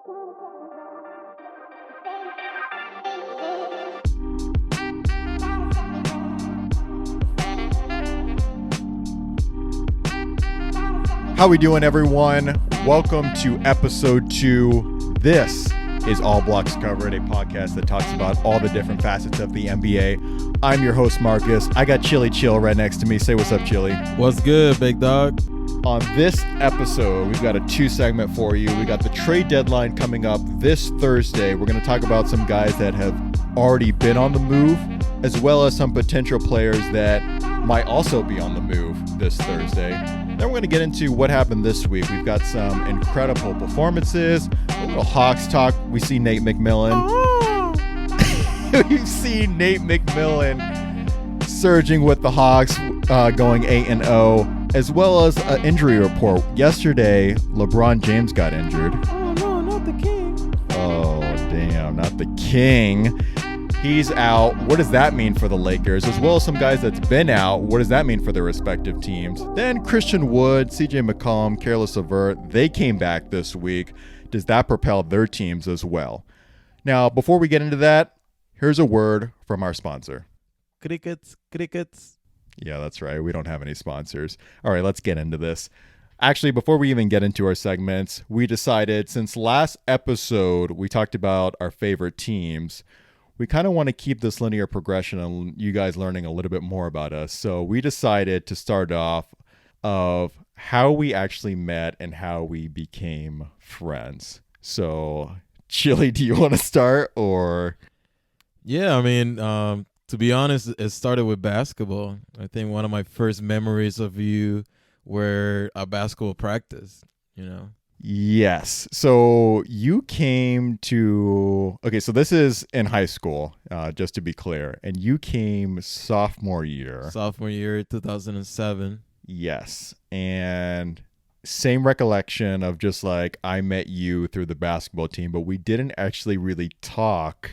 How we doing, everyone? Welcome to episode 2. This is All Blocks Covered, a podcast that talks about all the different facets of the NBA. I'm your host, Marcus. I got Chili Chill right next to me. Say what's up, Chili. What's good, big dog? On this episode, we've got a 2-segment for you. We got the trade deadline coming up this Thursday. We're going to talk about some guys that have already been on the move, as well as some potential players that might also be on the move this Thursday. Then we're going to get into what happened this week. We've got some incredible performances, a little Hawks talk. We see Nate McMillan. We've seen Nate McMillan surging with the Hawks, going 8-0, as well as an injury report. Yesterday, LeBron James got injured. Oh, no, not the king. Oh, damn, not the king. He's out. What does that mean for the Lakers? As well as some guys that's been out. What does that mean for their respective teams? Then Christian Wood, CJ McCollum, Careless Levert, they came back this week. Does that propel their teams as well? Now, before we get into that, here's a word from our sponsor. Crickets. Yeah, that's right. We don't have any sponsors. All right, let's get into this. Actually, before we even get into our segments, we decided, since last episode we talked about our favorite teams, we kind of want to keep this linear progression and you guys learning a little bit more about us. So we decided to start off of how we actually met and how we became friends. So, Chili, do you want to start or? Yeah, I mean, to be honest, it started with basketball. I think one of my first memories of you were a basketball practice, you know? Yes. So you came to, okay, so this is in high school, just to be clear, and you came sophomore year. Sophomore year, 2007. Yes. And same recollection of just like I met you through the basketball team, but we didn't actually really talk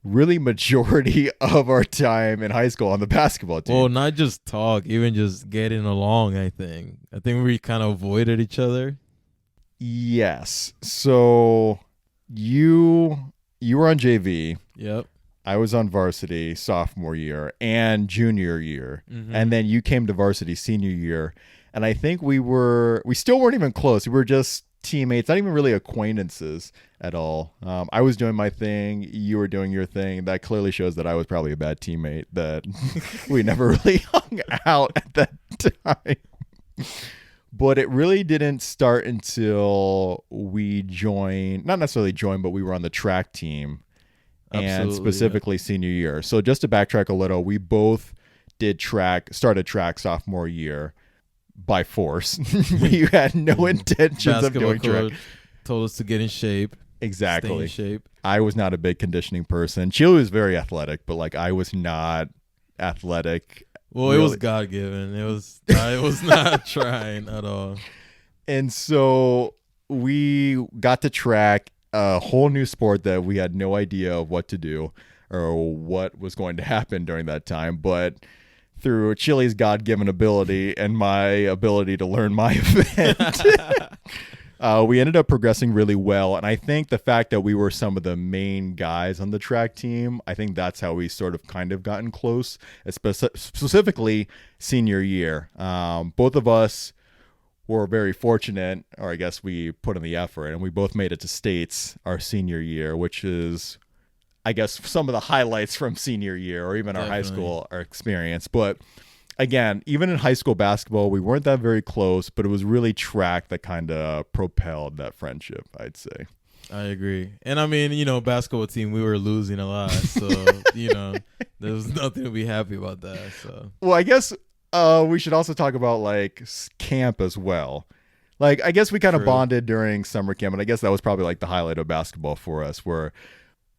really majority of our time in high school on the basketball team. Well, not just talk, even just getting along, I think. I think we kind of avoided each other. Yes. So you were on JV. Yep. I was on varsity sophomore year and junior year. Mm-hmm. And then you came to varsity senior year. And I think we still weren't even close. We were just teammates, not even really acquaintances at all. I was doing my thing. You were doing your thing. That clearly shows that I was probably a bad teammate, that we never really hung out at that time. But it really didn't start until we joined, not necessarily joined, but we were on the track team. And specifically senior year. So just to backtrack a little, we both started track sophomore year by force. We had no intentions of doing track. Told us to get in shape. Exactly. Stay in shape. I was not a big conditioning person. Chili was very athletic, but like I was not athletic. Well, really. It was God-given. I was not trying at all. And so we got to track, a whole new sport that we had no idea of what to do or what was going to happen during that time. But through Chili's God-given ability and my ability to learn my event, we ended up progressing really well. And I think the fact that we were some of the main guys on the track team, I think that's how we sort of kind of gotten close, specifically senior year. Both of us were very fortunate, or I guess we put in the effort, and we both made it to states our senior year, which is, I guess, some of the highlights from senior year or even our high school our experience. But again, even in high school basketball, we weren't that very close, but it was really track that kind of propelled that friendship, I'd say. I agree. And I mean, you know, basketball team, we were losing a lot. So, you know, there was nothing to be happy about that. So, well, I guess we should also talk about like camp as well. Like, I guess we kind of bonded during summer camp, and I guess that was probably like the highlight of basketball for us, where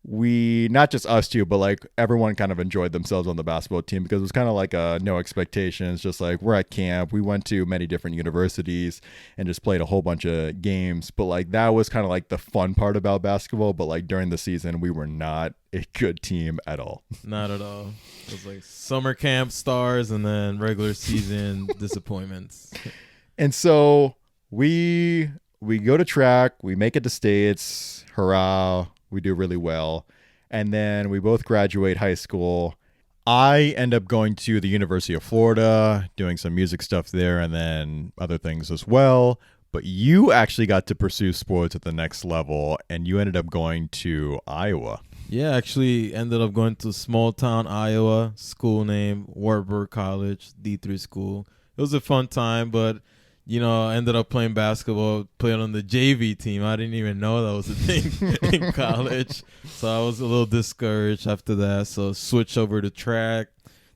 we, not just us two, but like everyone kind of enjoyed themselves on the basketball team, because it was kind of like no expectations, just like we're at camp. We went to many different universities and just played a whole bunch of games, but like that was kind of like the fun part about basketball. But like during the season, we were not a good team at all. Not at all. It was like summer camp stars and then regular season disappointments. And so we we go to track, we make it to states, hurrah, we do really well. And then we both graduate high school. I end up going to the University of Florida, doing some music stuff there, and then other things as well. But you actually got to pursue sports at the next level, and you ended up going to Iowa. Yeah, actually ended up going to small town Iowa, school name Wartburg College, D3 school. It was a fun time, but I ended up playing basketball, playing on the JV team. I didn't even know that was a thing in college. So I was a little discouraged after that. So switched over to track,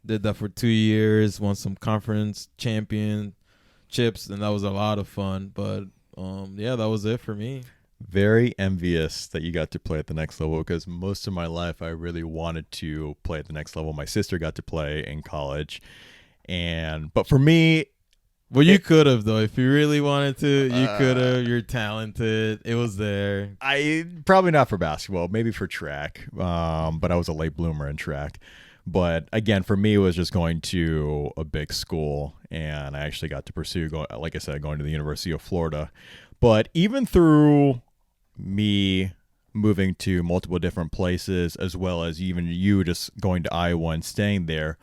did that for 2 years, won some conference championships, and that was a lot of fun. But that was it for me. Very envious that you got to play at the next level, because most of my life I really wanted to play at the next level. My sister got to play in college, but for me, well, you could have, though. If you really wanted to, you could have. You're talented. It was there. I probably not for basketball, maybe for track. But I was a late bloomer in track. But again, for me, it was just going to a big school, and I actually got to pursue, like I said, going to the University of Florida. But even through me moving to multiple different places, as well as even you just going to Iowa and staying there,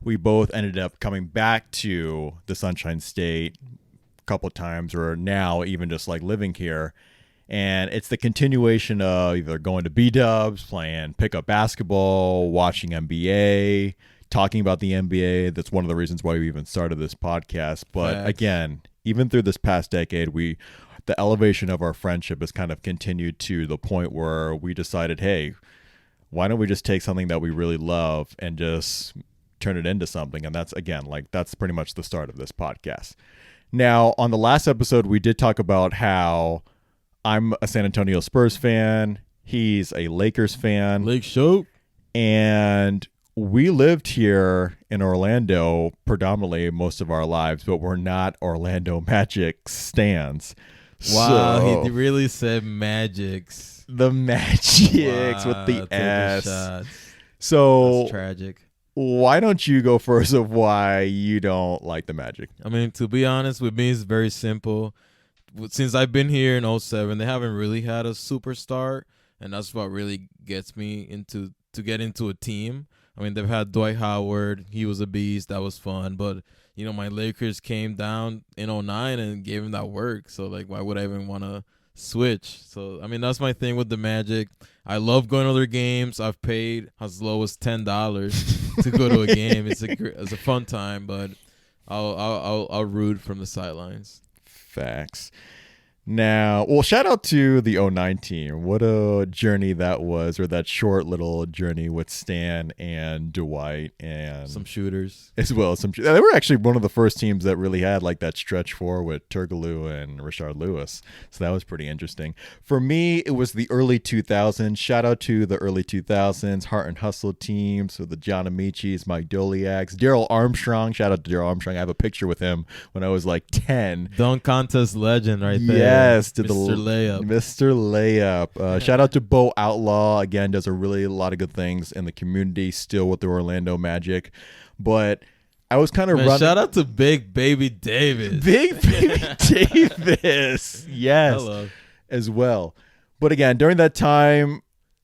we both ended up coming back to the Sunshine State a couple of times, or now even just like living here. And it's the continuation of either going to B-dubs, playing pickup basketball, watching NBA, talking about the NBA. That's one of the reasons why we even started this podcast. But again, even through this past decade, the elevation of our friendship has kind of continued to the point where we decided, hey, why don't we just take something that we really love and just turn it into something? And that's pretty much the start of this podcast. Now, on the last episode, we did talk about how I'm a San Antonio Spurs fan. He's a Lakers fan. Lake Show. And we lived here in Orlando predominantly most of our lives, but we're not Orlando Magic stans. Wow, he really said Magics. The Magics with the S. So that's tragic. Why don't you go first of why you don't like the Magic? I mean, to be honest, with me, it's very simple. Since I've been here in 2007, they haven't really had a superstar, and that's what really gets me to get into a team. I mean, they've had Dwight Howard. He was a beast. That was fun. But, my Lakers came down in 2009 and gave him that work. So, why would I even want to switch? So, I mean, that's my thing with the Magic. I love going to their games. I've paid as low as $10 to go to a game. It's a fun time, but I'll root from the sidelines. Facts. Now, well, shout out to the 2009 team. What a journey that was, or that short little journey with Stan and Dwight and some shooters as well. They were actually one of the first teams that really had that stretch four with Turkoglu and Rashard Lewis. So that was pretty interesting. For me, it was the early 2000s. Shout out to the early 2000s Heart and Hustle teams with the John Amicis, Mike Doliaks, Daryl Armstrong. Shout out to Daryl Armstrong. I have a picture with him when I was 10. Dunk contest legend right there. Yes, to Mr. Layup. Mr. Layup. Shout out to Bo Outlaw. Again, does a lot of good things in the community, still with the Orlando Magic. But I was kind of running. Shout out to Big Baby Davis. Big Baby Davis. Yes. Hello. As well. But again, during that time,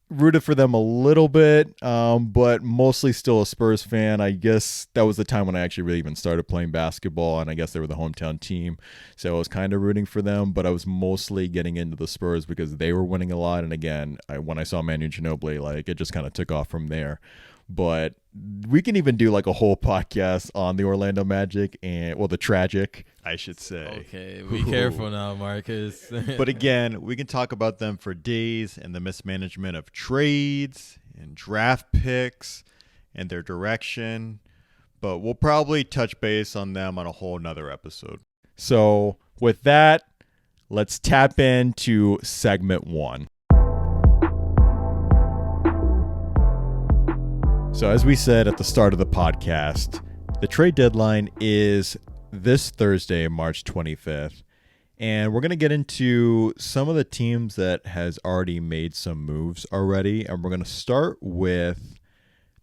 rooted for them a little bit, but mostly still a Spurs fan. I guess that was the time when I actually really even started playing basketball, and I guess they were the hometown team, so I was kind of rooting for them, but I was mostly getting into the Spurs because they were winning a lot, and again, when I saw Manu Ginobili, it just kind of took off from there. But we can even do a whole podcast on the Orlando Magic the Tragic, I should say. Okay, be careful now, Marcus. But again, we can talk about them for days and the mismanagement of trades and draft picks and their direction. But we'll probably touch base on them on a whole nother episode. So with that, let's tap into segment 1. So as we said at the start of the podcast, the trade deadline is this Thursday, March 25th. And we're going to get into some of the teams that has already made some moves already. And we're going to start with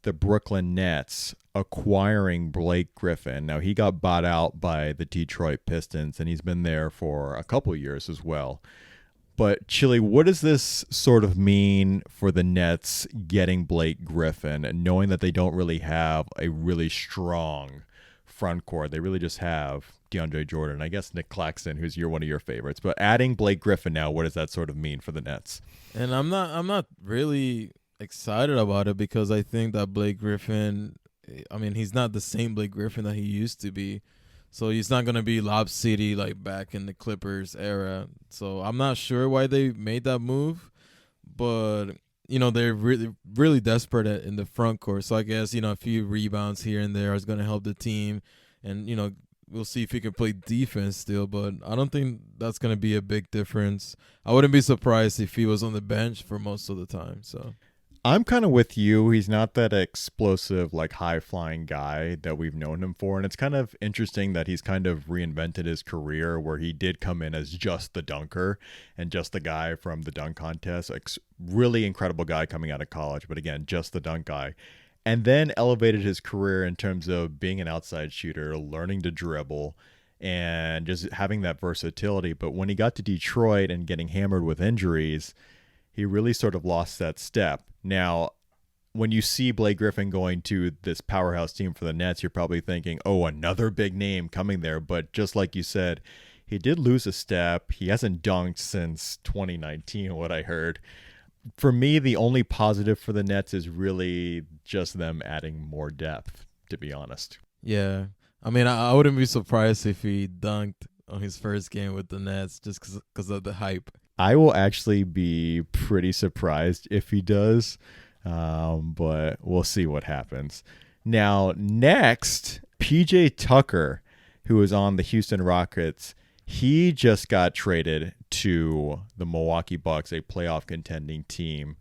the Brooklyn Nets acquiring Blake Griffin. Now, he got bought out by the Detroit Pistons, and he's been there for a couple years as well. But Chili, what does this sort of mean for the Nets getting Blake Griffin and knowing that they don't really have a really strong front court? They really just have DeAndre Jordan, I guess Nick Claxton, who's one of your favorites. But adding Blake Griffin now, what does that sort of mean for the Nets? And I'm not really excited about it because I think that Blake Griffin, I mean, he's not the same Blake Griffin that he used to be. So he's not going to be Lob City like back in the Clippers era. So I'm not sure why they made that move, but they're really desperate in the front court. So I guess, a few rebounds here and there is going to help the team, and we'll see if he can play defense still, but I don't think that's going to be a big difference. I wouldn't be surprised if he was on the bench for most of the time. So I'm kind of with you. He's not that explosive, like high-flying guy that we've known him for. And it's kind of interesting that he's kind of reinvented his career where he did come in as just the dunker and just the guy from the dunk contest. Really incredible guy coming out of college, but again, just the dunk guy. And then elevated his career in terms of being an outside shooter, learning to dribble, and just having that versatility. But when he got to Detroit and getting hammered with injuries, he really sort of lost that step. Now, when you see Blake Griffin going to this powerhouse team for the Nets, you're probably thinking, oh, another big name coming there. But just like you said, he did lose a step. He hasn't dunked since 2019, what I heard. For me, the only positive for the Nets is really just them adding more depth, to be honest. Yeah. I mean, I wouldn't be surprised if he dunked on his first game with the Nets just because of the hype. I will actually be pretty surprised if he does, but we'll see what happens. Now, next, PJ Tucker, who is on the Houston Rockets, he just got traded to the Milwaukee Bucks, a playoff contending team.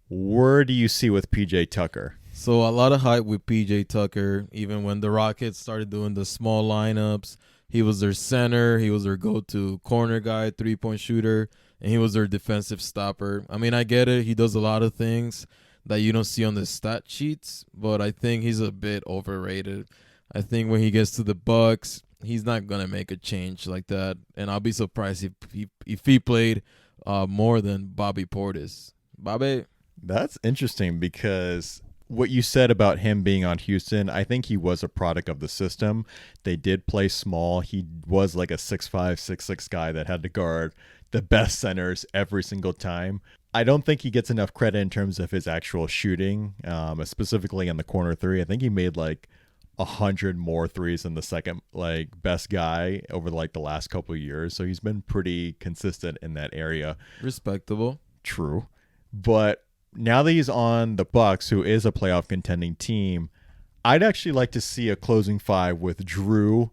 Where do you see with PJ Tucker? So a lot of hype with PJ Tucker, even when the Rockets started doing the small lineups. He was their center. He was their go-to corner guy, three-point shooter, and he was their defensive stopper. I mean, I get it. He does a lot of things that you don't see on the stat sheets, but I think he's a bit overrated. I think when he gets to the Bucks, he's not going to make a change like that, and I'll be surprised if he played more than Bobby Portis. Bobby? That's interesting because what you said about him being on Houston, I think he was a product of the system. They did play small. He was like a 6'5", 6'6" guy that had to guard the best centers every single time. I don't think he gets enough credit in terms of his actual shooting, specifically on the corner three. I think he made like 100 more threes than the second best guy over the last couple of years. So he's been pretty consistent in that area. Respectable. True. But now that he's on the Bucks, who is a playoff contending team, I'd actually like to see a closing five with Drew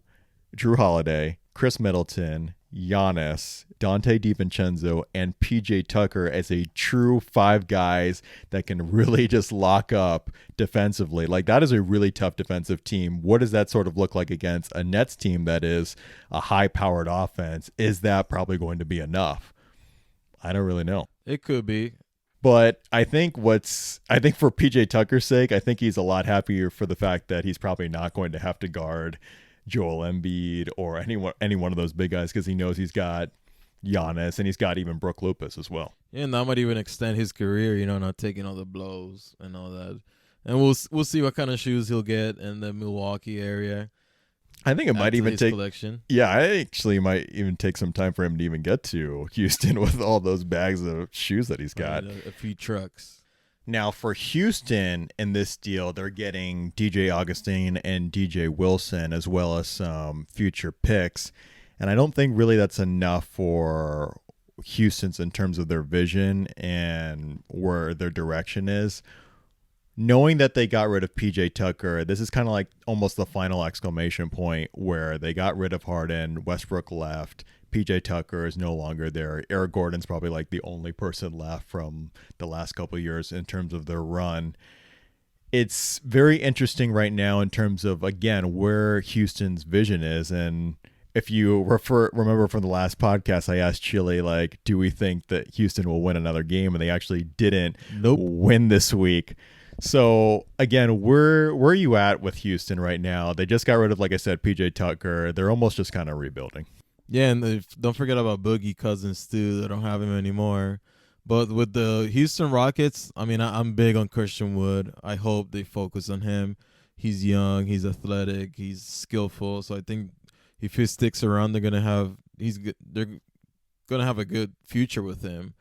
Holiday, Chris Middleton, Giannis, Dante DiVincenzo, and PJ Tucker as a true five guys that can really just lock up defensively. That is a really tough defensive team. What does that sort of look like against a Nets team that is a high-powered offense? Is that probably going to be enough? I don't really know. It could be. But I think for PJ Tucker's sake, I think he's a lot happier for the fact that he's probably not going to have to guard Joel Embiid or any one of those big guys because he knows he's got Giannis and he's got even Brook Lopez as well. Yeah, and that might even extend his career, not taking all the blows and all that. And we'll see what kind of shoes he'll get in the Milwaukee area. I think it might even take collection. Yeah, I actually might even take some time for him to even get to Houston with all those bags of shoes that he's got. A few trucks. Now for Houston in this deal, they're getting DJ Augustine and DJ Wilson as well as some future picks. And I don't think really that's enough for Houston's in terms of their vision and where their direction is. Knowing that they got rid of PJ Tucker, this is kind of like almost the final exclamation point where they got rid of Harden, Westbrook left, PJ Tucker is no longer there. Eric Gordon's probably the only person left from the last couple of years in terms of their run. It's very interesting right now in terms of, again, where Houston's vision is. And if you remember from the last podcast, I asked Chile, do we think that Houston will win another game? And they actually didn't win this week. So again, where are you at with Houston right now? They just got rid of, like I said, PJ Tucker. They're almost just kind of rebuilding. Yeah, and don't forget about Boogie Cousins too. They don't have him anymore. But with the Houston Rockets, I mean, I'm big on Christian Wood. I hope they focus on him. He's young, he's athletic, he's skillful. So I think if he sticks around, they're gonna have a good future with him.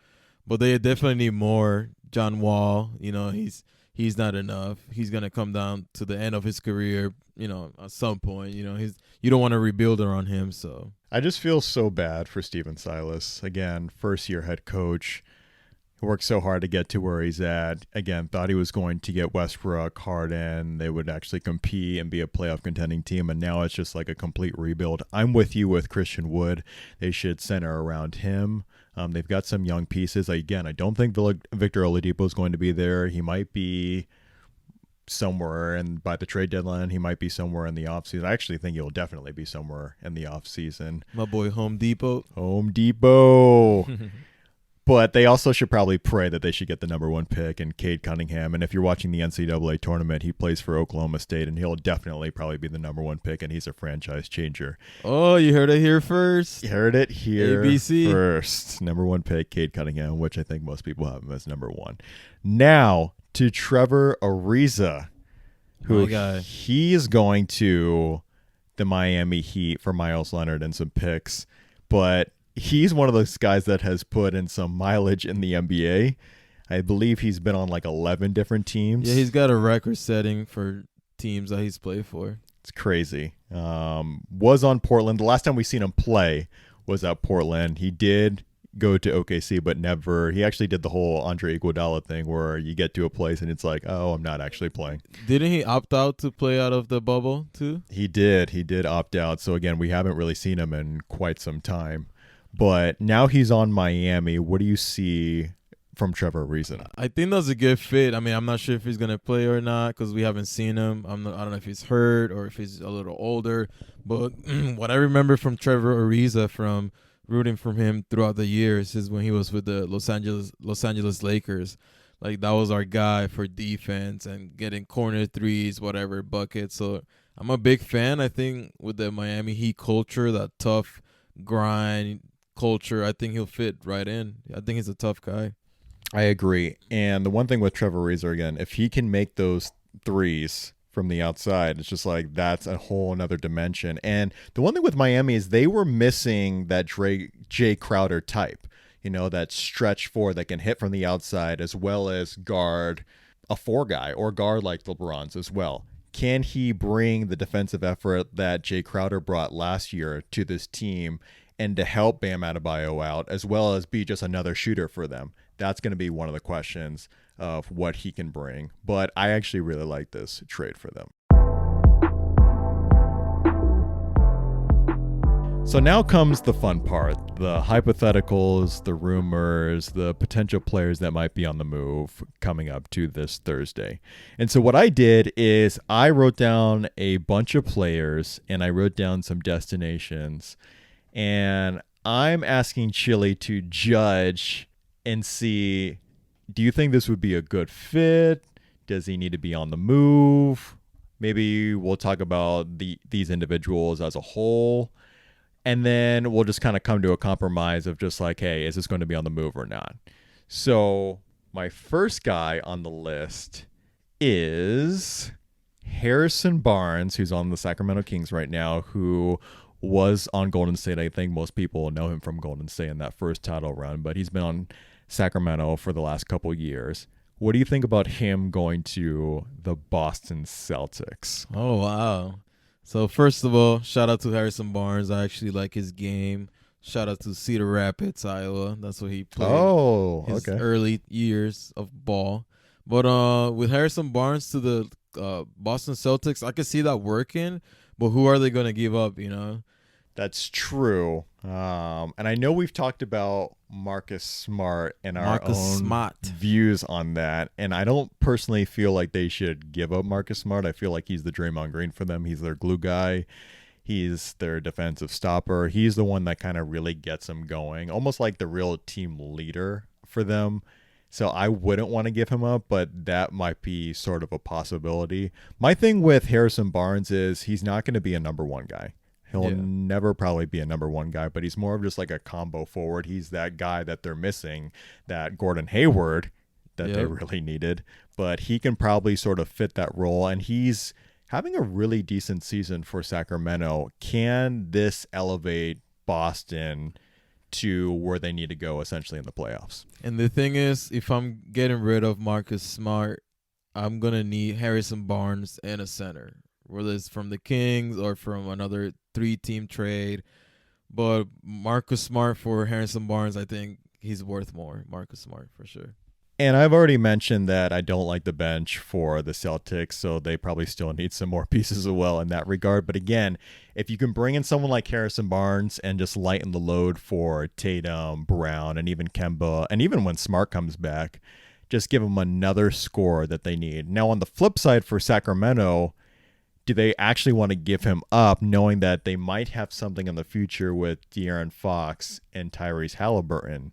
But they definitely need more. John Wall, he's not enough. He's gonna come down to the end of his career, at some point. You don't want to rebuild around him. So I just feel so bad for Steven Silas. Again, first year head coach. He worked so hard to get to where he's at. Again, thought he was going to get Westbrook, Harden. They would actually compete and be a playoff contending team. And now it's just like a complete rebuild. I'm with you with Christian Wood. They should center around him. They've got some young pieces. Again, I don't think Victor Oladipo is going to be there. He might be somewhere, and by the trade deadline, he might be somewhere in the offseason. I actually think he'll definitely be somewhere in the offseason. my boy Home Depot. Home Depot. But they also should probably pray that they should get the number one pick in Cade Cunningham. And if you're watching the NCAA tournament, he plays for Oklahoma State, and he'll definitely probably be the number one pick, and he's a franchise changer. Oh, you heard it here first. You heard it here ABC. first. Number one pick, Cade Cunningham, which I think most people have him as number one. Now to Trevor Ariza, who he is going to the Miami Heat for Miles Leonard and some picks, but he's one of those guys that has put in some mileage in the NBA. I believe he's been on like 11 different teams. Yeah, he's got a record setting for teams that he's played for. It's crazy. Was on Portland. The last time we seen him play was at Portland. He did go to OKC, but never. He actually did the whole Andre Iguodala thing where you get to a place and it's like, oh, I'm not actually playing. Didn't he opt out to play out of the bubble too? He did. He did opt out. So again, we haven't really seen him in quite some time. But now he's on Miami. What do you see from Trevor Ariza? I think that's a good fit. I mean, I'm not sure if he's gonna play or not because we haven't seen him. I don't know if he's hurt or if he's a little older. But what I remember from Trevor Ariza, from rooting for him throughout the years, is when he was with the Los Angeles Lakers. Like, that was our guy for defense and getting corner threes, whatever, buckets. So I'm a big fan. I think with the Miami Heat culture, that tough grind culture, I think he'll fit right in. I think he's a tough guy. I agree. And the one thing with Trevor Ariza, again, if he can make those threes from the outside, it's just like that's a whole another dimension. And the one thing with Miami is they were missing that Jay Crowder type, that stretch four that can hit from the outside as well as guard a four guy or guard like LeBron's as well. Can he bring the defensive effort that Jay Crowder brought last year to this team and to help Bam Adebayo out, as well as be just another shooter for them? That's going to be one of the questions of what he can bring. But I actually really like this trade for them. So now comes the fun part, the hypotheticals, the rumors, the potential players that might be on the move coming up to this Thursday. And so what I did is I wrote down a bunch of players and I wrote down some destinations. And I'm asking Chili to judge and see, do you think this would be a good fit? Does he need to be on the move? Maybe we'll talk about these individuals as a whole. And then we'll just kind of come to a compromise of just like, hey, is this going to be on the move or not? So my first guy on the list is Harrison Barnes, who's on the Sacramento Kings right now, who was on Golden State. I think most people know him from Golden State in that first title run, but he's been on Sacramento for the last couple years. What do you think about him going to the Boston Celtics? Oh, wow. So first of all, shout out to Harrison Barnes. I actually like his game. Shout out to Cedar Rapids, Iowa. That's where he played his early years of ball. But with Harrison Barnes to the Boston Celtics, I could see that working. But who are they going to give up, That's true. And I know we've talked about Marcus Smart and our own views on that. And I don't personally feel like they should give up Marcus Smart. I feel like he's the Draymond Green for them. He's their glue guy. He's their defensive stopper. He's the one that kind of really gets them going, almost like the real team leader for them. So I wouldn't want to give him up, but that might be sort of a possibility. My thing with Harrison Barnes is he's not going to be a number one guy. He'll Yeah. never probably be a number one guy, but he's more of just like a combo forward. He's that guy that they're missing, that Gordon Hayward that they Yep. really needed. But he can probably sort of fit that role, and he's having a really decent season for Sacramento. Can this elevate Boston to where they need to go essentially in the playoffs? And the thing is, if I'm getting rid of Marcus Smart, I'm gonna need Harrison Barnes and a center, whether it's from the Kings or from another 3-team trade. But Marcus Smart for Harrison Barnes, I think he's worth more. Marcus Smart for sure. And I've already mentioned that I don't like the bench for the Celtics, so they probably still need some more pieces as well in that regard. But again, if you can bring in someone like Harrison Barnes and just lighten the load for Tatum, Brown, and even Kemba, and even when Smart comes back, just give them another score that they need. Now, on the flip side for Sacramento, do they actually want to give him up knowing that they might have something in the future with De'Aaron Fox and Tyrese Halliburton?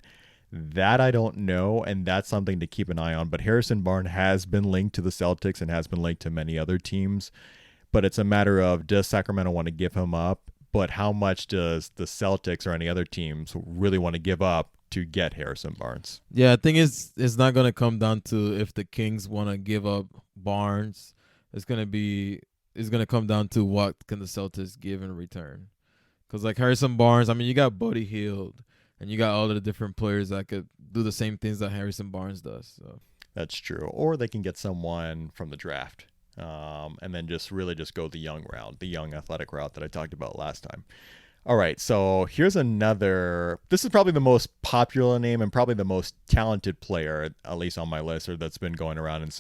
That I don't know, and that's something to keep an eye on. But Harrison Barnes has been linked to the Celtics and has been linked to many other teams. But it's a matter of, does Sacramento want to give him up? But how much does the Celtics or any other teams really want to give up to get Harrison Barnes? Yeah, I think it's not gonna come down to if the Kings want to give up Barnes. It's gonna come down to what can the Celtics give in return. Because like Harrison Barnes, I mean, you got Buddy Hield, and you got all of the different players that could do the same things that Harrison Barnes does. So That's true. Or they can get someone from the draft, and then just really just go the young route, the young athletic route that I talked about last time. All right, so here's another. This is probably the most popular name and probably the most talented player, at least on my list, or that's been going around in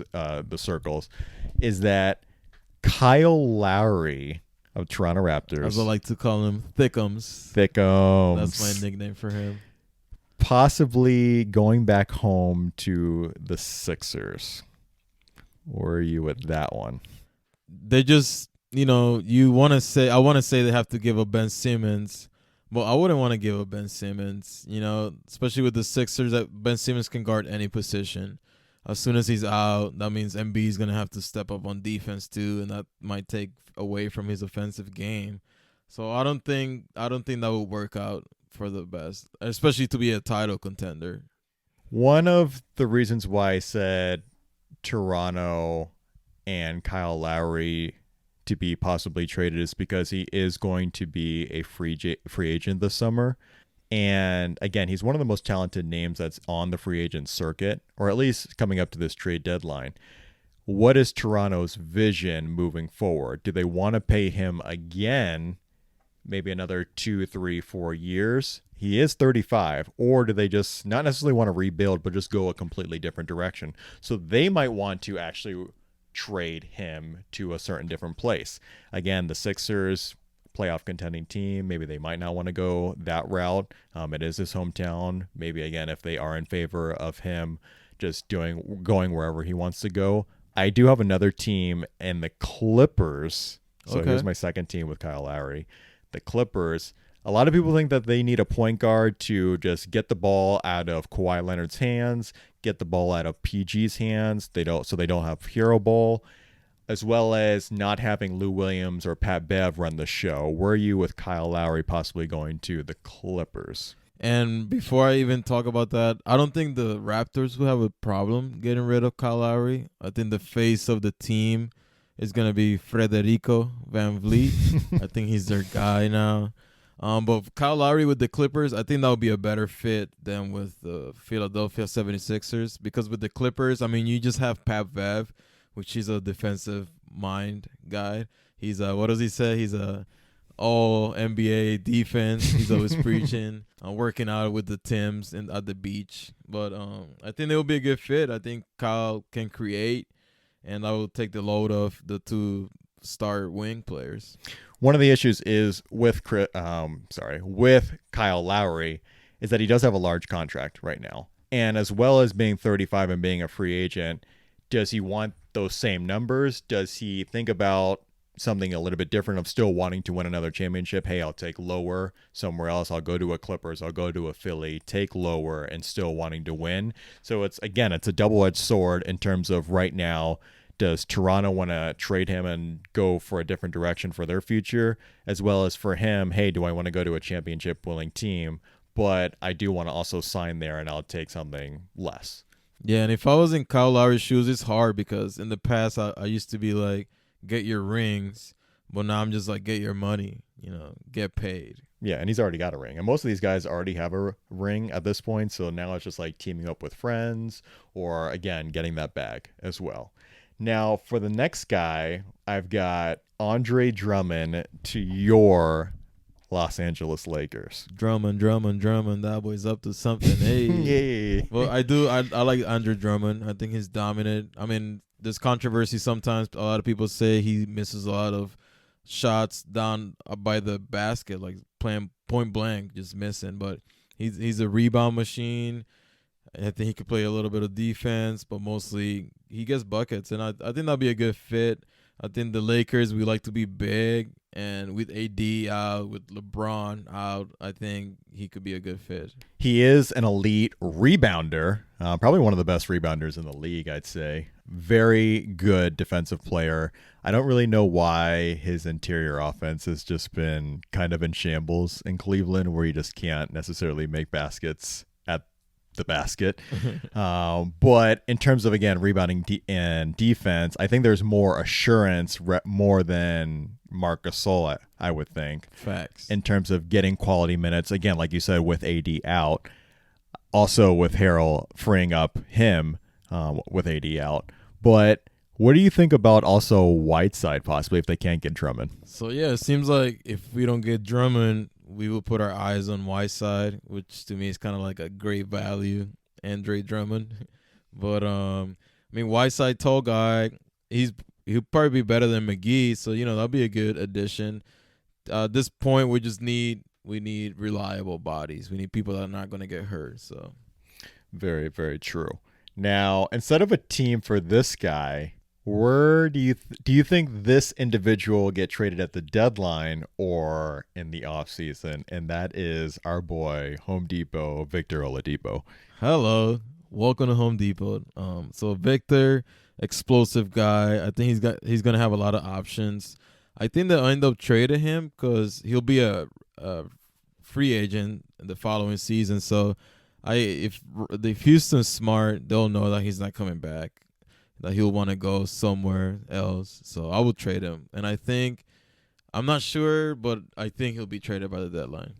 the circles, is that Kyle Lowry of Toronto Raptors. as I like to call him, Thickums. Thickums. That's my nickname for him. Possibly going back home to the Sixers. Where are you with that one? They just, you want to say, I want to say they have to give up Ben Simmons, but I wouldn't want to give up Ben Simmons, especially with the Sixers that Ben Simmons can guard any position. As soon as he's out, that means MB is going to have to step up on defense too, and that might take away from his offensive game. So I don't think that would work out for the best, especially to be a title contender. One of the reasons why I said Toronto and Kyle Lowry to be possibly traded is because he is going to be a free agent this summer. And again, he's one of the most talented names that's on the free agent circuit, or at least coming up to this trade deadline. What is Toronto's vision moving forward? Do they want to pay him again, maybe another 2, 3, 4 years? He is 35. Or do they just not necessarily want to rebuild, but just go a completely different direction? So they might want to actually trade him to a certain different place. Again, the Sixers, playoff contending team, maybe they might not want to go that route. It is his hometown. Maybe again, if they are in favor of him just going wherever he wants to go. I do have another team, and the Clippers. So Okay. here's my second team with Kyle Lowry. The Clippers. A lot of people think that they need a point guard to just get the ball out of Kawhi Leonard's hands, get the ball out of PG's hands. They don't have hero ball, as well as not having Lou Williams or Pat Bev run the show. Were you with Kyle Lowry possibly going to the Clippers? And before I even talk about that, I don't think the Raptors will have a problem getting rid of Kyle Lowry. I think the face of the team is going to be Frederico Van Vliet. I think he's their guy now. But Kyle Lowry with the Clippers, I think that would be a better fit than with the Philadelphia 76ers. Because with the Clippers, I mean, you just have Pat Bev, which is a defensive mind guy. He's what does he say? He's a all NBA defense. He's always preaching, working out with the Tims and at the beach. But I think they'll be a good fit. I think Kyle can create, and I will take the load of the two star wing players. One of the issues is with Kyle Lowry is that he does have a large contract right now. And as well as being 35 and being a free agent, does he want those same numbers? Does he think about something a little bit different of still wanting to win another championship. Hey, I'll take lower somewhere else. I'll go to a Clippers. I'll go to a Philly, take lower, and still wanting to win. So it's a double-edged sword in terms of right now. Does Toronto want to trade him and go for a different direction for their future, as well as for him? Hey, do I want to go to a championship-winning team? But I do want to also sign there, and I'll take something less. Yeah, and if I was in Kyle Lowry's shoes, it's hard because in the past I used to be like, get your rings, but now I'm just like, get your money, get paid. Yeah, and he's already got a ring. And most of these guys already have a ring at this point, so now it's just like teaming up with friends or, again, getting that bag as well. Now, for the next guy, I've got Andre Drummond to your Los Angeles Lakers. Drummond, that boy's up to something. Hey. Yay. Well, I like Andre Drummond. I think he's dominant. I mean, there's controversy sometimes. A lot of people say he misses a lot of shots down by the basket, like playing point blank, just missing. But he's a rebound machine. I think he could play a little bit of defense, but mostly he gets buckets. And I think that'll be a good fit. I think the Lakers, we like to be big. And with AD out, with LeBron out, I think he could be a good fit. He is an elite rebounder, probably one of the best rebounders in the league, I'd say. Very good defensive player. I don't really know why his interior offense has just been kind of in shambles in Cleveland, where he just can't necessarily make baskets at the basket. But in terms of, again, rebounding and defense, I think there's more assurance, more than Marc Gasol, I would think. Facts. In terms of getting quality minutes, again, like you said, with AD out, also with Harrell freeing up him with AD out. But what do you think about also Whiteside possibly if they can't get Drummond? So, yeah, it seems like if we don't get Drummond, we will put our eyes on Whiteside, which to me is kind of like a great value, Andre Drummond. But, Whiteside, tall guy, he'll probably be better than McGee, so, that'll be a good addition. At this point, we need reliable bodies. We need people that are not going to get hurt. So, very, very true. Now, instead of a team for this guy, where do you think this individual will get traded at the deadline or in the offseason? And that is our boy, Home Depot, Victor Oladipo. Hello. Welcome to Home Depot. So Victor, explosive guy. I think he's gonna have a lot of options. I think they'll end up trading him because he'll be a free agent the following season. So if Houston's smart, they'll know that he's not coming back, that he'll want to go somewhere else. So I will trade him. And I'm not sure, but I think he'll be traded by the deadline.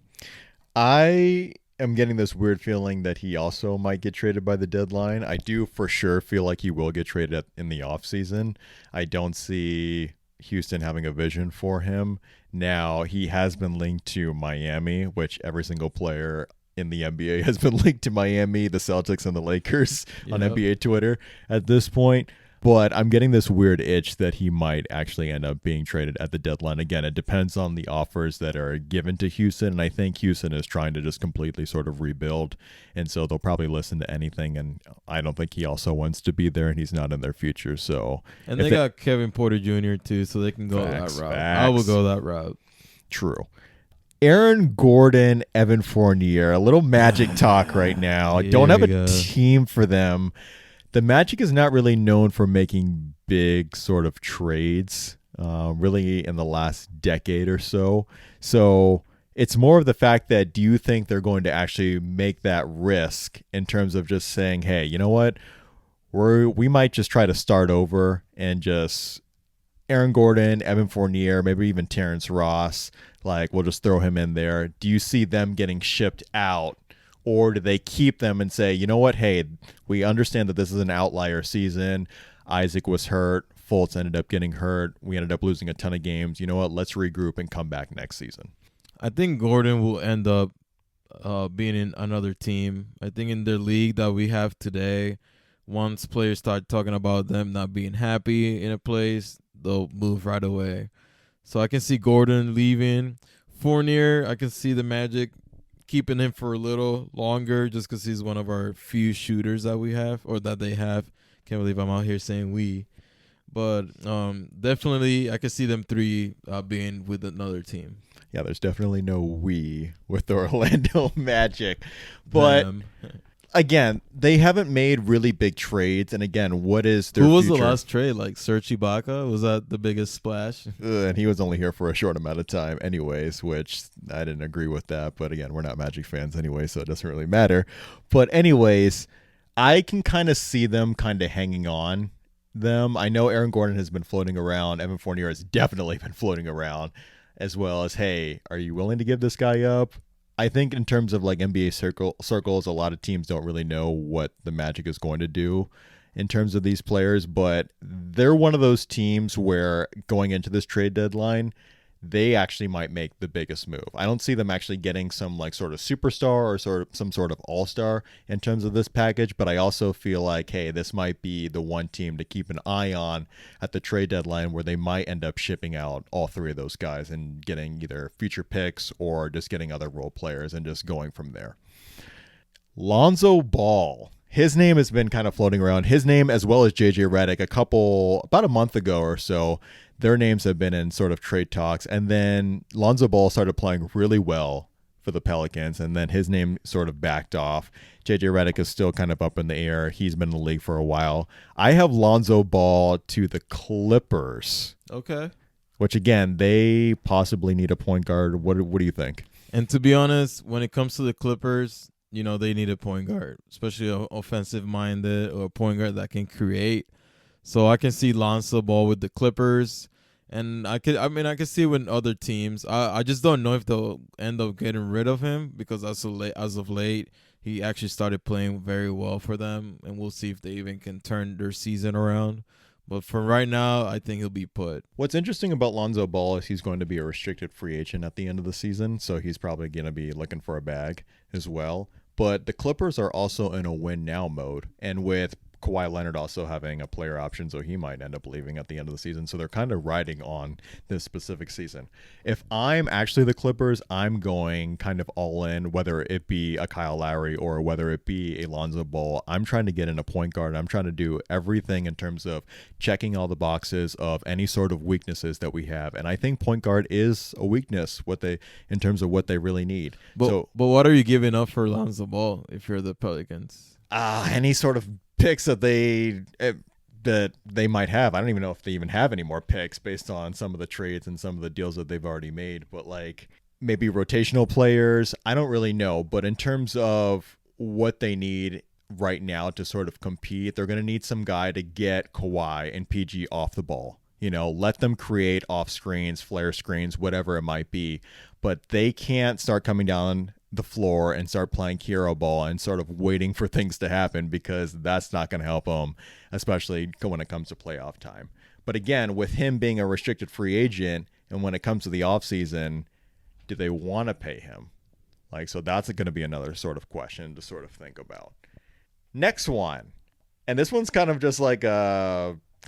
I am getting this weird feeling that he also might get traded by the deadline. I do for sure feel like he will get traded in the offseason. I don't see Houston having a vision for him. Now, he has been linked to Miami, which every single player in the NBA has been linked to Miami, the Celtics, and the Lakers on NBA Twitter at this point. But I'm getting this weird itch that he might actually end up being traded at the deadline. Again, it depends on the offers that are given to Houston, and I think Houston is trying to just completely sort of rebuild, and so they'll probably listen to anything, and I don't think he also wants to be there, and he's not in their future. So, and they got Kevin Porter Jr. too, so they can go that route. Facts. I will go that route. True. Aaron Gordon, Evan Fournier, a little Magic talk right now. Don't have a team for them. The Magic is not really known for making big sort of trades, really in the last decade or so. So it's more of the fact that, do you think they're going to actually make that risk in terms of just saying, hey, you know what? We might just try to start over and just Aaron Gordon, Evan Fournier, maybe even Terrence Ross, like we'll just throw him in there. Do you see them getting shipped out? Or do they keep them and say, you know what, hey, we understand that this is an outlier season. Isaac was hurt. Fultz ended up getting hurt. We ended up losing a ton of games. You know what, let's regroup and come back next season. I think Gordon will end up being in another team. I think in the league that we have today, once players start talking about them not being happy in a place, they'll move right away. So I can see Gordon leaving. Fournier, I can see the Magic keeping him for a little longer just because he's one of our few shooters that we have or that they have. Can't believe I'm out here saying we. But definitely I could see them three being with another team. Yeah, there's definitely no we with the Orlando Magic. But Them. again, they haven't made really big trades. And again, what is their Who was future? the last trade? Like Serge Ibaka? Was that the biggest splash? And he was only here for a short amount of time anyways, which I didn't agree with that. But again, we're not Magic fans anyway, so it doesn't really matter. But anyways, I can kind of see them kind of hanging on them. I know Aaron Gordon has been floating around. Evan Fournier has definitely been floating around, as well as, hey, are you willing to give this guy up? I think in terms of like NBA circles, a lot of teams don't really know what the Magic is going to do in terms of these players, but they're one of those teams where going into this trade deadline, they actually might make the biggest move. I don't see them actually getting some like sort of superstar or sort of some sort of all-star in terms of this package, but I also feel like, hey, this might be the one team to keep an eye on at the trade deadline where they might end up shipping out all three of those guys and getting either future picks or just getting other role players and just going from there. Lonzo Ball. His name has been kind of floating around. His name, as well as JJ Redick, about a month ago or so, their names have been in sort of trade talks. And then Lonzo Ball started playing really well for the Pelicans, and then his name sort of backed off. JJ Redick is still kind of up in the air. He's been in the league for a while. I have Lonzo Ball to the Clippers. Okay. Which, again, they possibly need a point guard. What do you think? And to be honest, when it comes to the Clippers, you know, they need a point guard, especially an offensive-minded or a point guard that can create. So I can see Lonzo Ball with the Clippers, and I could see it with other teams. I just don't know if they'll end up getting rid of him because as of late, he actually started playing very well for them, and we'll see if they even can turn their season around. But for right now, I think he'll be put. What's interesting about Lonzo Ball is he's going to be a restricted free agent at the end of the season, so he's probably going to be looking for a bag as well. But the Clippers are also in a win-now mode, and with Kawhi Leonard also having a player option, so he might end up leaving at the end of the season. So they're kind of riding on this specific season. If I'm actually the Clippers, I'm going kind of all in, whether it be a Kyle Lowry or whether it be a Lonzo Ball. I'm trying to get in a point guard. I'm trying to do everything in terms of checking all the boxes of any sort of weaknesses that we have. And I think point guard is a weakness in terms of what they really need. But what are you giving up for Lonzo Ball if you're the Pelicans? Any sort of picks that they might have. I don't even know if they even have any more picks based on some of the trades and some of the deals that they've already made, but like maybe rotational players. I don't really know, but in terms of what they need right now to sort of compete, they're going to need some guy to get Kawhi and PG off the ball. You know, let them create off screens, flare screens, whatever it might be, but they can't start coming down the floor and start playing hero ball and sort of waiting for things to happen, because that's not going to help them, especially when it comes to playoff time. But again, with him being a restricted free agent, and when it comes to the offseason, do they want to pay him? Like, so that's going to be another sort of question to sort of think about. Next one. And this one's kind of just like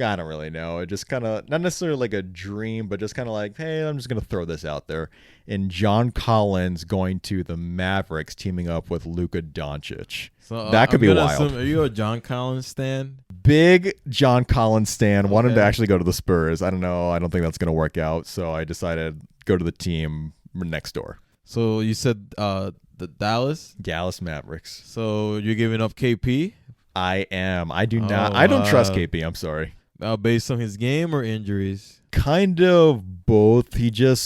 I don't really know. It just kind of, not necessarily like a dream, but just kind of like, hey, I'm just going to throw this out there. And John Collins going to the Mavericks, teaming up with Luka Doncic. So that could be wild. Are you a John Collins stan? Big John Collins stan. Okay. Wanted to actually go to the Spurs. I don't know. I don't think that's going to work out. So I decided to go to the team next door. So you said the Dallas Mavericks. So you're giving up KP? I am. I do not. I don't trust KP. I'm sorry. Based on his game or injuries? Kind of both.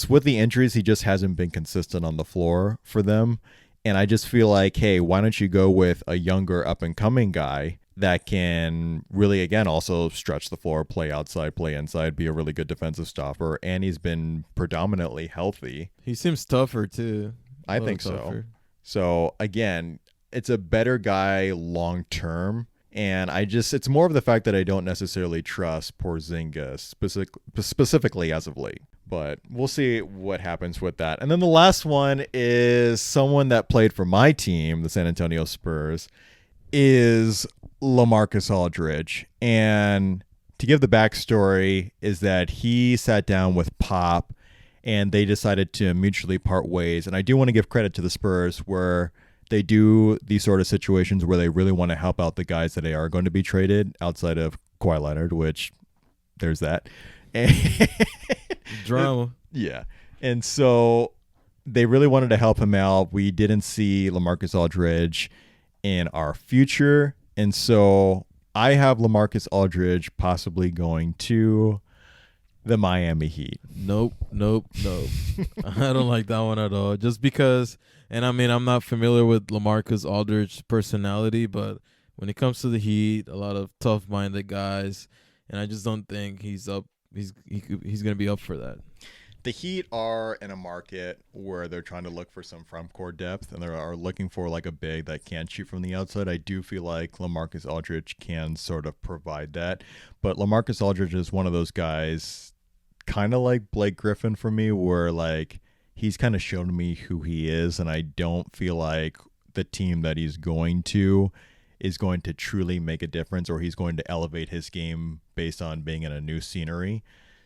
With the injuries, he just hasn't been consistent on the floor for them. And I just feel like, hey, why don't you go with a younger up-and-coming guy that can really, again, also stretch the floor, play outside, play inside, be a really good defensive stopper. And he's been predominantly healthy. He seems tougher, too. I think so. So, again, it's a better guy long-term. And it's more of the fact that I don't necessarily trust Porzingis specifically as of late. But we'll see what happens with that. And then the last one is someone that played for my team, the San Antonio Spurs, is LaMarcus Aldridge. And to give the backstory is that he sat down with Pop and they decided to mutually part ways. And I do want to give credit to the Spurs where they do these sort of situations where they really want to help out the guys that they are going to be traded outside of Kawhi Leonard, which there's that. And Drama. yeah. And so they really wanted to help him out. We didn't see LaMarcus Aldridge in our future. And so I have LaMarcus Aldridge possibly going to the Miami Heat. Nope. I don't like that one at all. Just because, and I mean, I'm not familiar with LaMarcus Aldridge's personality, but when it comes to the Heat, a lot of tough-minded guys, and I just don't think he's up. He's going to be up for that. The Heat are in a market where they're trying to look for some front court depth, and they are looking for like a big that can shoot from the outside. I do feel like LaMarcus Aldridge can sort of provide that, but LaMarcus Aldridge is one of those guys, kind of like Blake Griffin for me, where like he's kind of shown me who he is, and I don't feel like the team that he's going to is going to truly make a difference, or he's going to elevate his game based on being in a new scenery.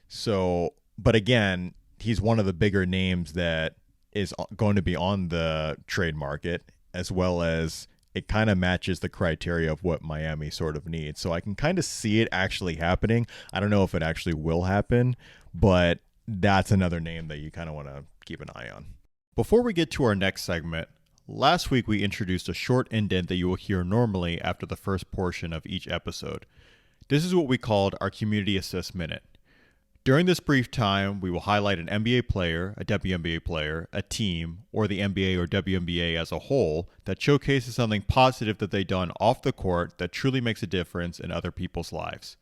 So, but again, he's one of the bigger names that is going to be on the trade market, as well as it kind of matches the criteria of what Miami sort of needs. So I can kind of see it actually happening. I don't know if it actually will happen, but that's another name that you kind of want to keep an eye on. Before we get to our next segment, last week we introduced a short indent that you will hear normally after the first portion of each episode. This is what we called our Community Assist Minute. During this brief time, we will highlight an NBA player, a WNBA player, a team, or the NBA or WNBA as a whole that showcases something positive that they've done off the court that truly makes a difference in other people's lives.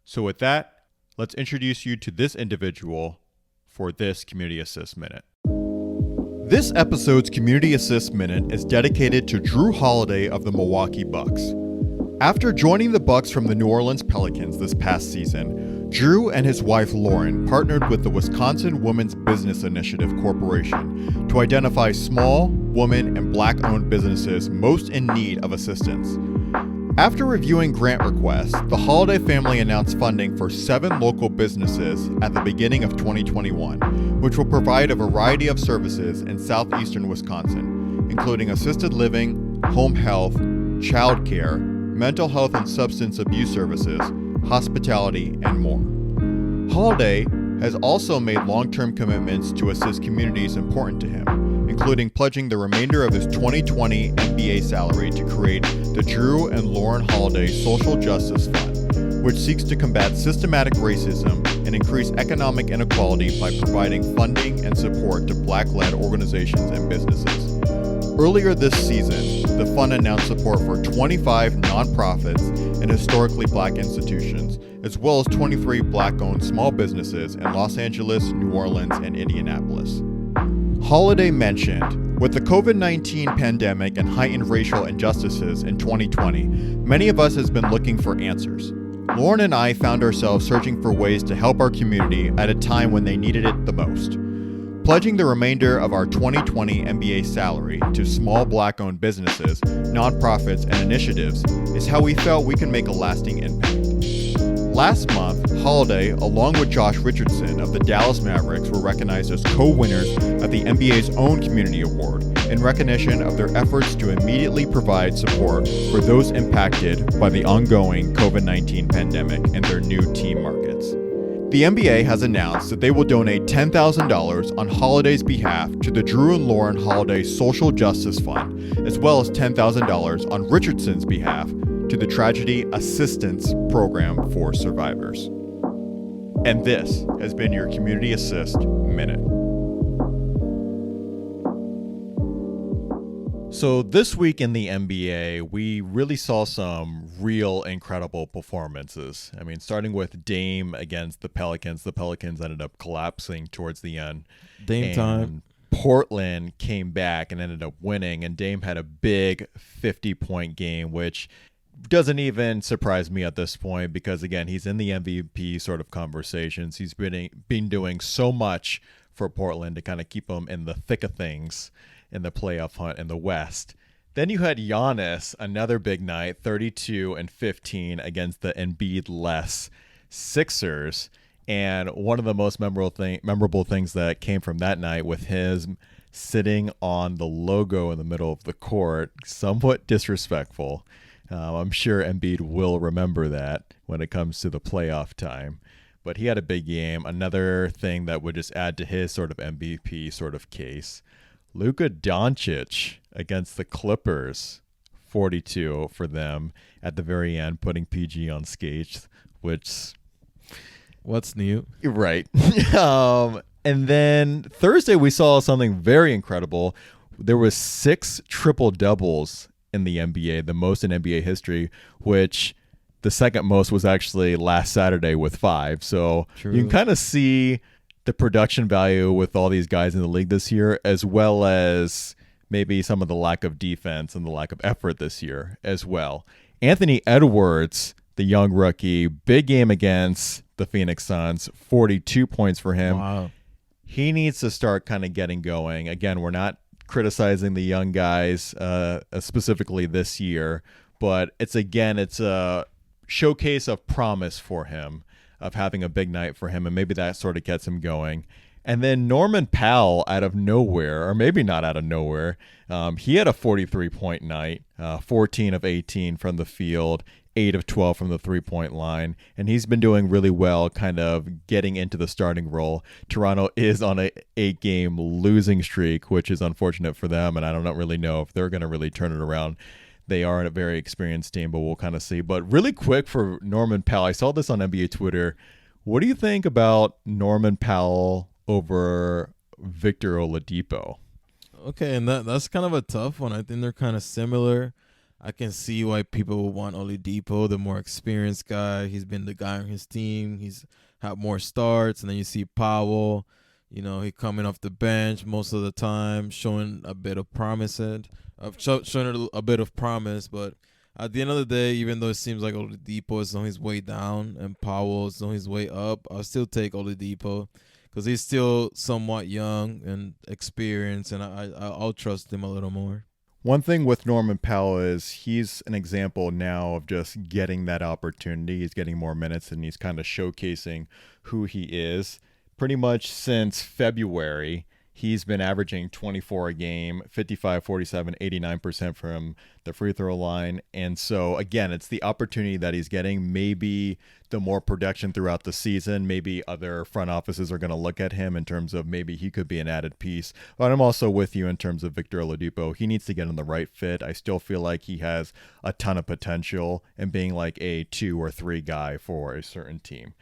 So with that, let's introduce you to this individual for this Community Assist Minute. This episode's Community Assist Minute is dedicated to Jrue Holiday of the Milwaukee Bucks. After joining the Bucks from the New Orleans Pelicans this past season, Jrue and his wife Lauren partnered with the Wisconsin Women's Business Initiative Corporation to identify small, woman, and Black-owned businesses most in need of assistance. After reviewing grant requests, the Holiday family announced funding for 7 local businesses at the beginning of 2021, which will provide a variety of services in southeastern Wisconsin, including assisted living, home health, childcare, mental health and substance abuse services, hospitality, and more. Holiday has also made long-term commitments to assist communities important to him, including pledging the remainder of his 2020 NBA salary to create the Jrue and Lauren Holiday Social Justice Fund, which seeks to combat systematic racism and increase economic inequality by providing funding and support to Black-led organizations and businesses. Earlier this season, the fund announced support for 25 nonprofits and historically Black institutions, as well as 23 Black-owned small businesses in Los Angeles, New Orleans, and Indianapolis. Holiday mentioned, with the COVID-19 pandemic and heightened racial injustices in 2020, many of us has been looking for answers. Lauren and I found ourselves searching for ways to help our community at a time when they needed it the most. Pledging the remainder of our 2020 NBA salary to small Black-owned businesses, nonprofits, and initiatives is how we felt we can make a lasting impact. Last month, Holiday, along with Josh Richardson of the Dallas Mavericks, were recognized as co-winners of the NBA's own Community Award in recognition of their efforts to immediately provide support for those impacted by the ongoing COVID-19 pandemic and their new team markets. The NBA has announced that they will donate $10,000 on Holiday's behalf to the Jrue and Lauren Holiday Social Justice Fund, as well as $10,000 on Richardson's behalf to the Tragedy Assistance Program for Survivors. And this has been your Community Assist Minute. So this week in the NBA, we really saw some real incredible performances. I mean, starting with Dame against the Pelicans. The Pelicans ended up collapsing towards the end. Dame time. Portland came back and ended up winning, and Dame had a big 50-point game, which doesn't even surprise me at this point because, again, he's in the MVP sort of conversations. He's been doing so much for Portland to kind of keep them in the thick of things in the playoff hunt in the West. Then you had Giannis, another big night, 32 and 15 against the Embiid-less Sixers. And one of the most memorable things that came from that night with his sitting on the logo in the middle of the court, somewhat disrespectful. I'm sure Embiid will remember that when it comes to the playoff time. but he had a big game. Another thing that would just add to his sort of MVP sort of case. Luka Doncic against the Clippers, 42 for them at the very end, putting PG on skates, which What's new? right. And then Thursday we saw something very incredible. There was 6 triple doubles in the NBA, the most in NBA history, which the second most was actually last Saturday with 5. So True. you can kind of see the production value with all these guys in the league this year, as well as maybe some of the lack of defense and the lack of effort this year as well. Anthony Edwards, the young rookie, big game against the Phoenix Suns, 42 points for him. Wow. He needs to start kind of getting going. Again, we're not criticizing the young guys specifically this year, but it's a showcase of promise for him, of having a big night for him, and maybe that sort of gets him going. And then Norman Powell out of nowhere, or maybe not out of nowhere, he had a 43-point night, 14 of 18 from the field, 8 of 12 from the three-point line, and he's been doing really well kind of getting into the starting role. Toronto is on a 8-game losing streak, which is unfortunate for them, and I don't really know if they're going to really turn it around. They are a very experienced team, but we'll kind of see. But really quick for Norman Powell, I saw this on NBA Twitter. What do you think about Norman Powell over Victor Oladipo? Okay, and that's kind of a tough one. I think they're kind of similar. I can see why people would want Oladipo, the more experienced guy. He's been the guy on his team. He's had more starts. And then you see Powell, he coming off the bench most of the time, showing a bit of promise. Showing a bit of promise, but at the end of the day, even though it seems like Oladipo is on his way down and Powell is on his way up, I'll still take Oladipo because he's still somewhat young and experienced, and I'll trust him a little more. One thing with Norman Powell is he's an example now of just getting that opportunity. He's getting more minutes, and he's kind of showcasing who he is. Pretty much since February, he's been averaging 24 a game, 55, 47, 89% from the free throw line. And so, again, it's the opportunity that he's getting. Maybe the more production throughout the season, maybe other front offices are going to look at him in terms of maybe he could be an added piece. But I'm also with you in terms of Victor Oladipo. He needs to get in the right fit. I still feel like he has a ton of potential in being like a 2 or 3 guy for a certain team.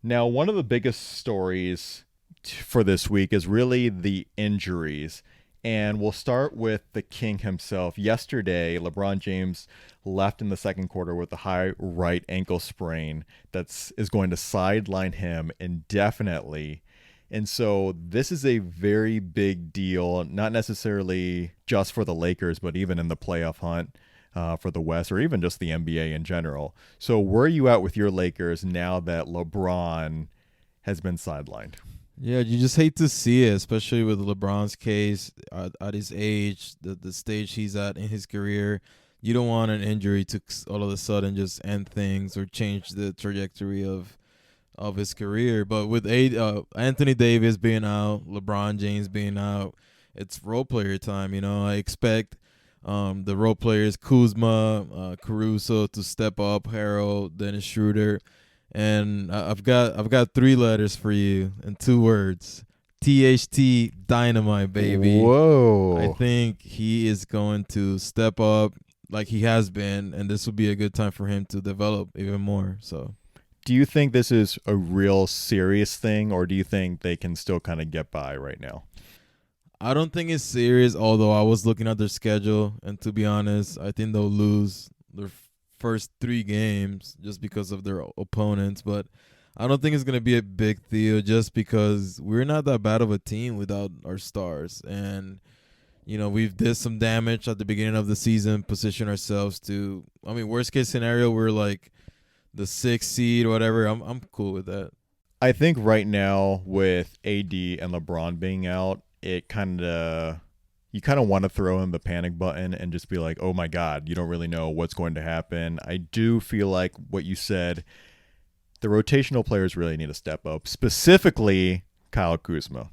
Now, one of the biggest stories for this week is really the injuries, and we'll start with the king himself. Yesterday, LeBron James left in the second quarter with a high right ankle sprain that is going to sideline him indefinitely. And so this is a very big deal, not necessarily just for the Lakers, but even in the playoff hunt for the West, or even just the NBA in general. So where are you at with your Lakers now that LeBron has been sidelined? Yeah, you just hate to see it, especially with LeBron's case at his age, the stage he's at in his career. You don't want an injury to all of a sudden just end things or change the trajectory of his career. But with Anthony Davis being out, LeBron James being out, it's role player time. I expect the role players Kuzma, Caruso to step up, Harold, Dennis Schroeder. And I've got 3 letters for you and 2 words. THT Dynamite, baby. Whoa. I think he is going to step up like he has been, and this will be a good time for him to develop even more. So, do you think this is a real serious thing, or do you think they can still kind of get by right now? I don't think it's serious, although I was looking at their schedule, and to be honest, I think they'll lose their first 3 games just because of their opponents, but I don't think it's going to be a big deal just because we're not that bad of a team without our stars. And, we've did some damage at the beginning of the season, position ourselves to, worst case scenario, we're like the 6th seed or whatever. I'm cool with that. I think right now with AD and LeBron being out, it you kind of want to throw in the panic button and just be like, oh my God, you don't really know what's going to happen. I do feel like what you said, the rotational players really need to step up, specifically Kyle Kuzma.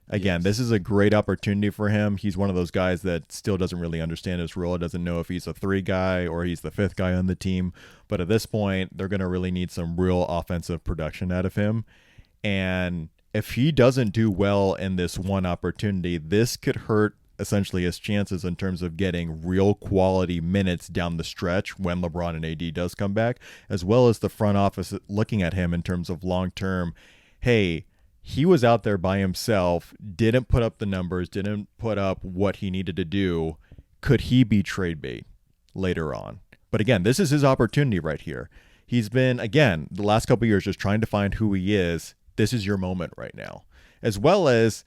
Again, Yes. this is a great opportunity for him. He's one of those guys that still doesn't really understand his role, doesn't know if he's a 3 guy or he's the 5th guy on the team. But at this point, they're going to really need some real offensive production out of him. And if he doesn't do well in this one opportunity, this could hurt essentially his chances in terms of getting real quality minutes down the stretch when LeBron and AD does come back, as well as the front office looking at him in terms of long term. Hey, he was out there by himself, didn't put up the numbers, didn't put up what he needed to do. Could he be trade bait later on? But again, this is his opportunity right here. He's been, again, the last couple of years just trying to find who he is. This is your moment right now. As well as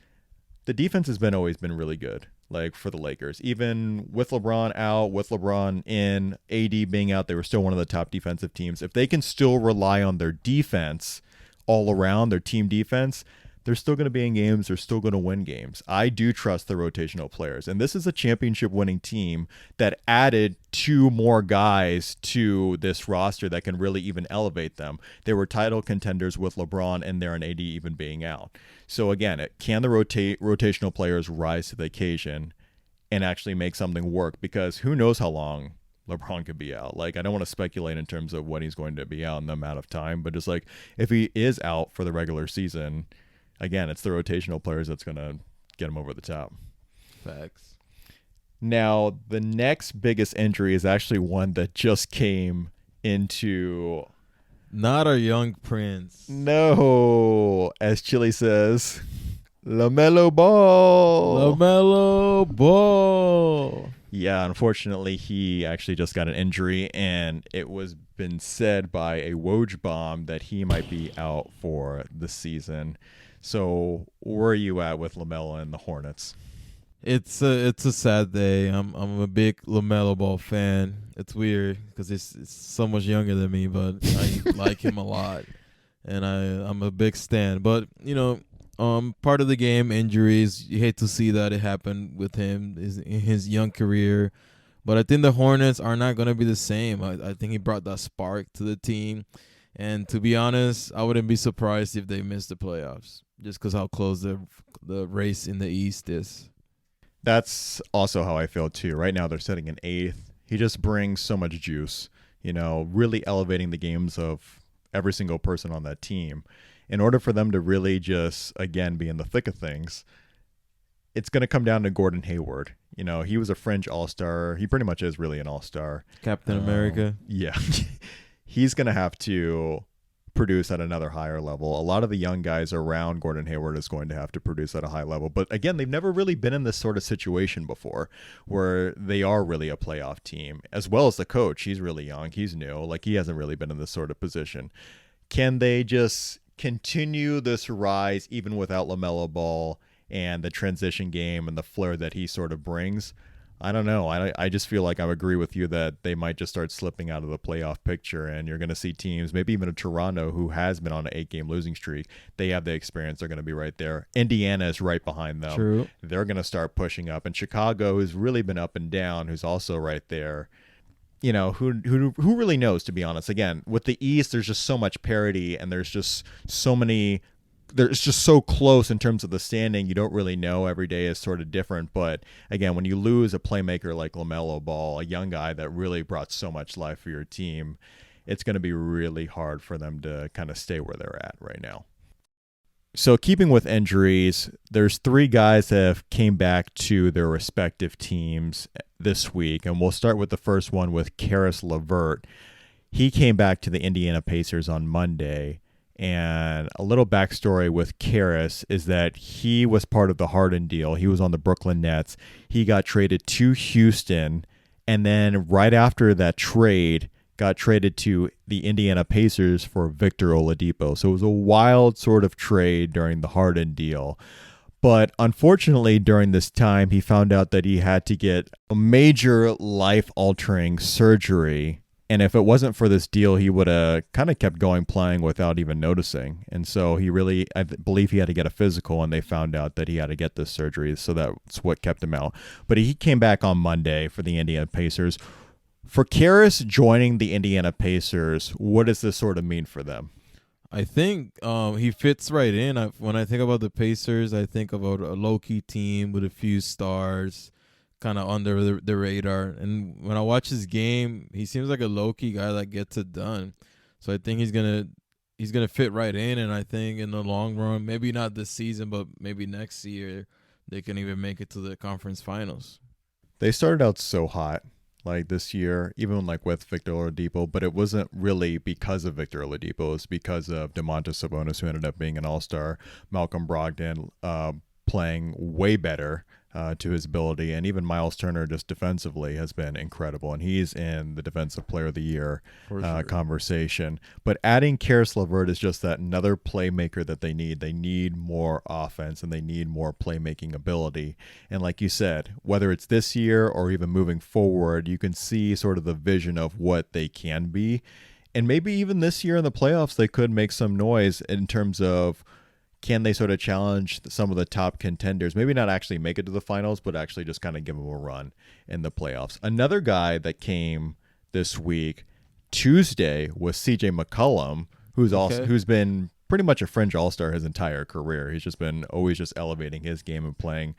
the defense has always been really good, like for the Lakers. Even with LeBron out, with LeBron in, AD being out, they were still one of the top defensive teams. If they can still rely on their defense all around, their team defense, they're still going to be in games. They're still going to win games. I do trust the rotational players. And this is a championship winning team that added 2 more guys to this roster that can really even elevate them. They were title contenders with LeBron and there and AD even being out. So again, can the rotational players rise to the occasion and actually make something work? Because who knows how long LeBron could be out. Like, I don't want to speculate in terms of when he's going to be out and the amount of time, but just like if he is out for the regular season, again, it's the rotational players that's going to get him over the top. Facts. Now, the next biggest injury is actually one that just came into. Not our young prince. No, as Chili says, LaMelo Ball. LaMelo Ball. Yeah, unfortunately, he actually just got an injury, and it was been said by a Woj bomb that he might be out for the season. So, where are you at with LaMelo and the Hornets? It's a sad day. I'm a big LaMelo Ball fan. It's weird because it's so much younger than me, but I like him a lot, and I'm a big stan. But part of the game, injuries. You hate to see that it happened with him in his young career. But I think the Hornets are not going to be the same. I think he brought that spark to the team. And to be honest, I wouldn't be surprised if they missed the playoffs just because how close the race in the East is. That's also how I feel too. Right now they're sitting in 8th. He just brings so much juice, really elevating the games of every single person on that team. In order for them to really just, again, be in the thick of things, it's going to come down to Gordon Hayward. He was a fringe all-star. He pretty much is really an all-star. Captain America. Yeah. He's going to have to produce at another higher level. A lot of the young guys around Gordon Hayward is going to have to produce at a high level. But again, they've never really been in this sort of situation before where they are really a playoff team, as well as the coach. He's really young. He's new. Like, he hasn't really been in this sort of position. Can they just continue this rise even without LaMelo Ball and the transition game and the flair that he sort of brings? I don't know. I just feel like I agree with you that they might just start slipping out of the playoff picture, and you're going to see teams, maybe even a Toronto who has been on an 8-game losing streak. They have the experience. They're going to be right there. Indiana is right behind them. True. They're going to start pushing up. And Chicago, who's really been up and down, who's also right there. Who really knows, to be honest? Again, with the East, there's just so much parity, and there's just so many. It's just so close in terms of the standing. You don't really know. Every day is sort of different. But again, when you lose a playmaker like LaMelo Ball, a young guy that really brought so much life for your team, it's going to be really hard for them to kind of stay where they're at right now. So keeping with injuries, there's 3 guys that have came back to their respective teams this week. And we'll start with the first one with Karis LeVert. He came back to the Indiana Pacers on Monday. And a little backstory with Karis is that he was part of the Harden deal. He was on the Brooklyn Nets. He got traded to Houston, and then right after that trade, got traded to the Indiana Pacers for Victor Oladipo. So it was a wild sort of trade during the Harden deal. But unfortunately, during this time, he found out that he had to get a major life-altering surgery. And if it wasn't for this deal, he would have kind of kept going playing without even noticing. And so I believe he had to get a physical, and they found out that he had to get this surgery. So that's what kept him out. But he came back on Monday for the Indiana Pacers. For Karis joining the Indiana Pacers, what does this sort of mean for them? I think he fits right in. When I think about the Pacers, I think about a low key team with a few stars, kind of under the radar. And when I watch his game, he seems like a low key guy that gets it done. So I think he's gonna fit right in. And I think in the long run, maybe not this season, but maybe next year, they can even make it to the conference finals. They started out so hot like this year, even like with Victor Oladipo, but it wasn't really because of Victor Oladipo. It was because of DeMontis Sabonis, who ended up being an all-star, Malcolm Brogdon playing way better to his ability, and even Miles Turner just defensively has been incredible, and he's in the Defensive Player of the Year For sure. conversation. But adding Karis LeVert is just that another playmaker that they need. They need more offense, and they need more playmaking ability. And like you said, whether it's this year or even moving forward, you can see sort of the vision of what they can be. And maybe even this year in the playoffs, they could make some noise in terms of can they sort of challenge some of the top contenders? Maybe not actually make it to the finals, but actually just kind of give them a run in the playoffs. Another guy that came this week, Tuesday, was CJ McCollum, who's been pretty much a fringe all-star his entire career. He's just been always just elevating his game and playing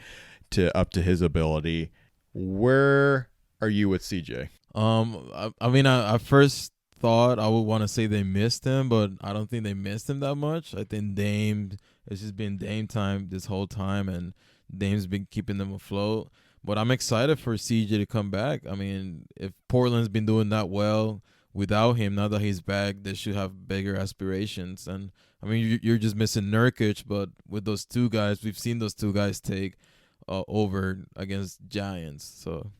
to up to his ability. Where are you with CJ? I mean, I first thought I would want to say they missed him, but I don't think they missed him that much. I think it's just been Dame time this whole time, and Dame's been keeping them afloat. But I'm excited for CJ to come back. I mean, if Portland's been doing that well without him, now that he's back, they should have bigger aspirations. And I mean, you're just missing Nurkic, but with those two guys, we've seen those two guys take over against Giants. So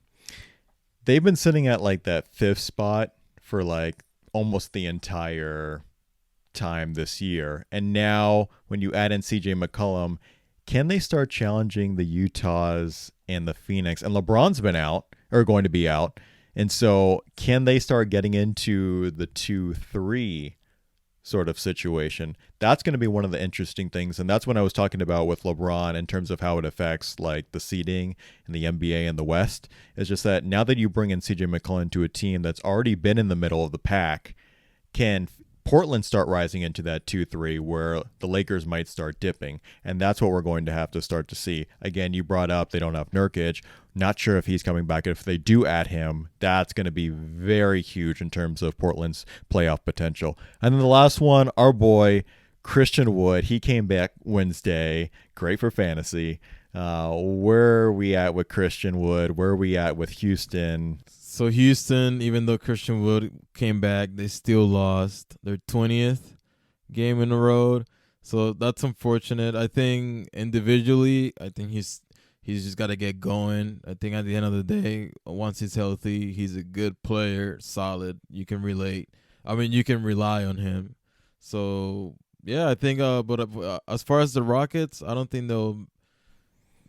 They've been sitting at like that fifth spot for like almost the entire time this year. And now when you add in CJ McCollum, can they start challenging the Utahs and the Phoenix? And LeBron's been out or going to be out. And so can they start getting into the 2-3 sort of situation? That's going to be one of the interesting things. And that's when I was talking about with LeBron in terms of how it affects like the seeding in the NBA and the West. It's just that now that you bring in CJ McCollum to a team that's already been in the middle of the pack, can Portland start rising into that 2-3 where the Lakers might start dipping? And that's what we're going to have to start to see. Again, you brought up they don't have Nurkic. Not sure if he's coming back. If they do add him, that's going to be very huge in terms of Portland's playoff potential. And then the last one, our boy Christian Wood. He came back Wednesday. Great for fantasy. Where are we at with Christian Wood? Where are we at with Houston? So Houston, even though Christian Wood came back, they still lost their 20th game in a row. So that's unfortunate. I think individually, I think he's just got to get going. I think at the end of the day, once he's healthy, he's a good player, solid. You can relate. I mean, you can rely on him. So yeah, I think. But as far as the Rockets, I don't think they'll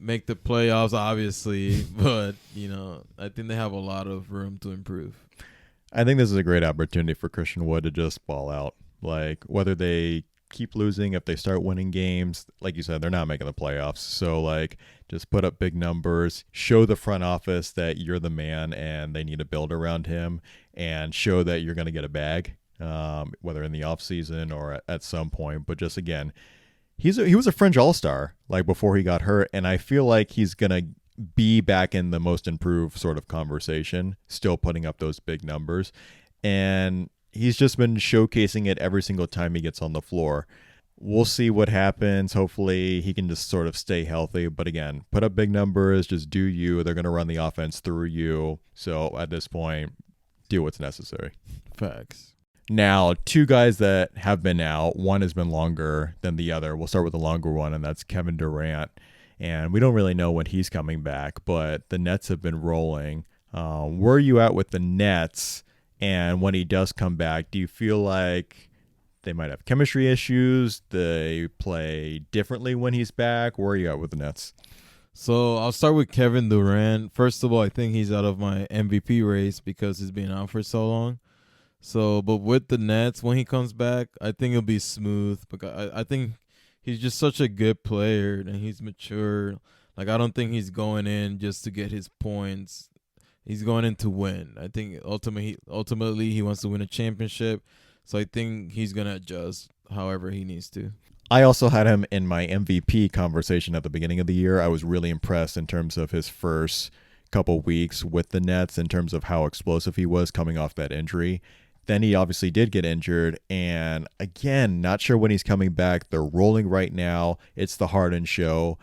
make the playoffs, obviously, but I think they have a lot of room to improve. I think this is a great opportunity for Christian Wood to just ball out. Like whether they keep losing, if they start winning games, like you said, they're not making the playoffs. So like just put up big numbers, show the front office that you're the man and they need to build around him, and show that you're going to get a bag, whether in the offseason or at some point. But just again, he was a fringe all-star like before he got hurt, and I feel like he's going to be back in the most improved sort of conversation, still putting up those big numbers. And he's just been showcasing it every single time he gets on the floor. We'll see what happens. Hopefully he can just sort of stay healthy. But again, put up big numbers, just do you. They're going to run the offense through you. So at this point, do what's necessary. Facts. Now, two guys that have been out. One has been longer than the other. We'll start with the longer one, and that's Kevin Durant. And we don't really know when he's coming back, but the Nets have been rolling. Where are you at with the Nets? And when he does come back, do you feel like they might have chemistry issues? They play differently when he's back? Where are you at with the Nets? So I'll start with Kevin Durant. First of all, I think he's out of my MVP race because he's been out for so long. So, but with the Nets, when he comes back, I think it'll be smooth. Because I think he's just such a good player and he's mature. Like, I don't think he's going in just to get his points. He's going in to win. I think ultimately he wants to win a championship. So I think he's gonna adjust however he needs to. I also had him in my MVP conversation at the beginning of the year. I was really impressed in terms of his first couple weeks with the Nets, in terms of how explosive he was coming off that injury. Then he obviously did get injured, and again, not sure when he's coming back. They're rolling right now. It's the Harden show.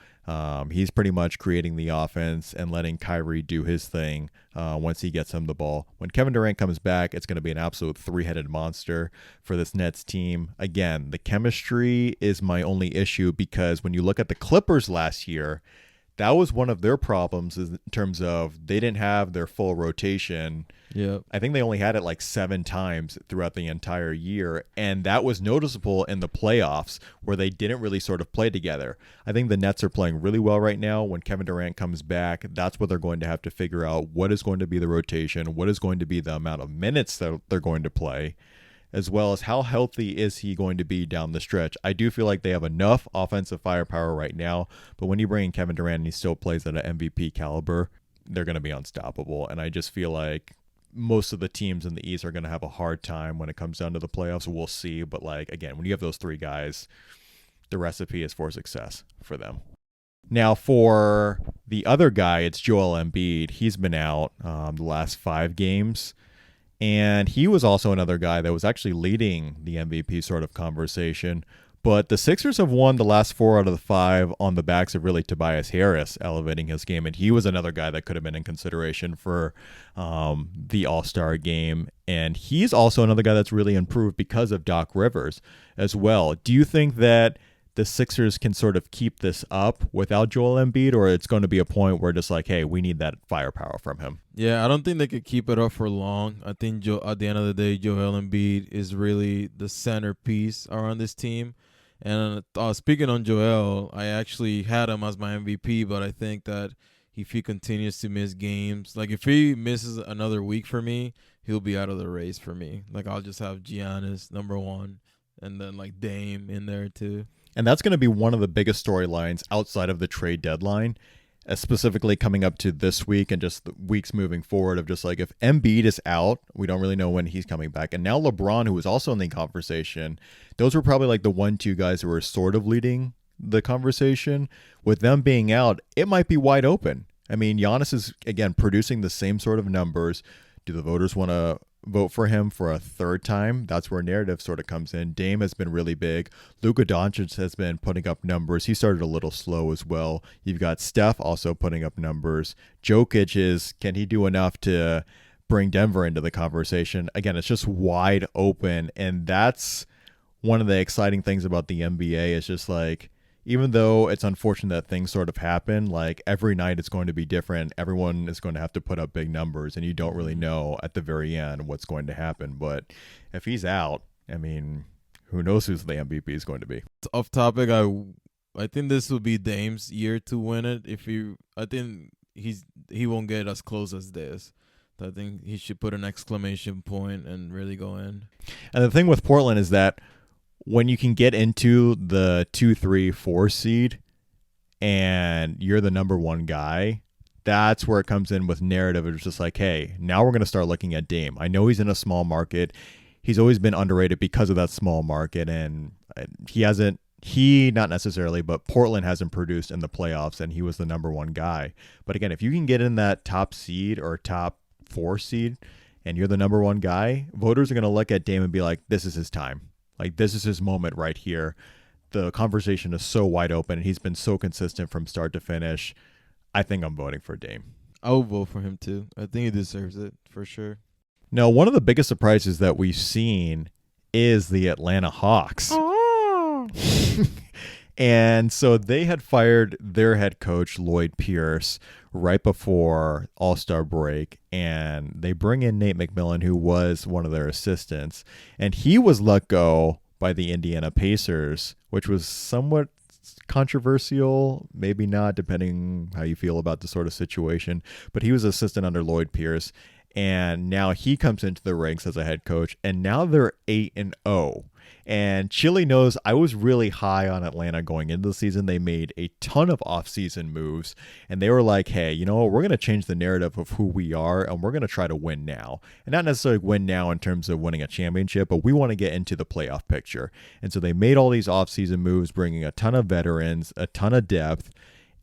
He's pretty much creating the offense and letting Kyrie do his thing once he gets him the ball. When Kevin Durant comes back, it's going to be an absolute three-headed monster for this Nets team. Again, the chemistry is my only issue, because when you look at the Clippers last year, that was one of their problems in terms of they didn't have their full rotation. Yeah. I think they only had it like 7 times throughout the entire year, and that was noticeable in the playoffs where they didn't really sort of play together. I think the Nets are playing really well right now. When Kevin Durant comes back, that's what they're going to have to figure out. What is going to be the rotation? What is going to be the amount of minutes that they're going to play, as well as how healthy is he going to be down the stretch. I do feel like they have enough offensive firepower right now, but when you bring in Kevin Durant and he still plays at an MVP caliber, they're going to be unstoppable. And I just feel like most of the teams in the East are going to have a hard time when it comes down to the playoffs. We'll see. But like, again, when you have those 3 guys, the recipe is for success for them. Now, for the other guy, it's Joel Embiid. He's been out the last 5 games. And he was also another guy that was actually leading the MVP sort of conversation. But the Sixers have won the last 4 out of the 5 on the backs of really Tobias Harris elevating his game. And he was another guy that could have been in consideration for the All-Star game. And he's also another guy that's really improved because of Doc Rivers as well. Do you think that the Sixers can sort of keep this up without Joel Embiid, or it's going to be a point where just like, hey, we need that firepower from him? Yeah, I don't think they could keep it up for long. I think at the end of the day, Joel Embiid is really the centerpiece around this team. And speaking on Joel, I actually had him as my MVP, but I think that if he continues to miss games, like if he misses another week for me, he'll be out of the race for me. Like I'll just have Giannis number 1, and then like Dame in there too. And that's going to be one of the biggest storylines outside of the trade deadline, specifically coming up to this week and just the weeks moving forward, of just like if Embiid is out, we don't really know when he's coming back. And now LeBron, who was also in the conversation, those were probably like the 1-2 guys who were sort of leading the conversation. With them being out, it might be wide open. I mean, Giannis is, again, producing the same sort of numbers. Do the voters want to vote for him for a 3rd time? That's where narrative sort of comes in. Dame has been really big. Luka Doncic has been putting up numbers. He started a little slow as well. You've got Steph also putting up numbers. Jokic can he do enough to bring Denver into the conversation? Again, it's just wide open, and that's one of the exciting things about the NBA. Is just like, even though it's unfortunate that things sort of happen, like every night it's going to be different. Everyone is going to have to put up big numbers, and you don't really know at the very end what's going to happen. But if he's out, I mean, who knows who's the MVP is going to be? Off topic, I think this will be Dame's year to win it. I think he won't get as close as this. I think he should put an exclamation point and really go in. And the thing with Portland is that when you can get into the 2, 3, 4 seed and you're the number 1 guy, that's where it comes in with narrative. It's just like, hey, now we're going to start looking at Dame. I know he's in a small market. He's always been underrated because of that small market, and not necessarily, but Portland hasn't produced in the playoffs, and he was the number 1 guy. But again, if you can get in that top seed or top 4 seed and you're the number 1 guy, voters are going to look at Dame and be like, this is his time. Like, this is his moment right here. The conversation is so wide open, and he's been so consistent from start to finish. I think I'm voting for Dame. I will vote for him too. I think he deserves it for sure. Now, one of the biggest surprises that we've seen is the Atlanta Hawks. Oh. And so they had fired their head coach, Lloyd Pierce, right before All-Star break, and they bring in Nate McMillan, who was one of their assistants, and he was let go by the Indiana Pacers, which was somewhat controversial, maybe not, depending how you feel about the sort of situation, but he was assistant under Lloyd Pierce, and now he comes into the ranks as a head coach, and now they're 8-0. And Chile knows I was really high on Atlanta going into the season. They made a ton of off-season moves, and they were like, hey, you know what? We're going to change the narrative of who we are, and we're going to try to win now. And not necessarily win now in terms of winning a championship, but we want to get into the playoff picture. And so they made all these off-season moves, bringing a ton of veterans, a ton of depth.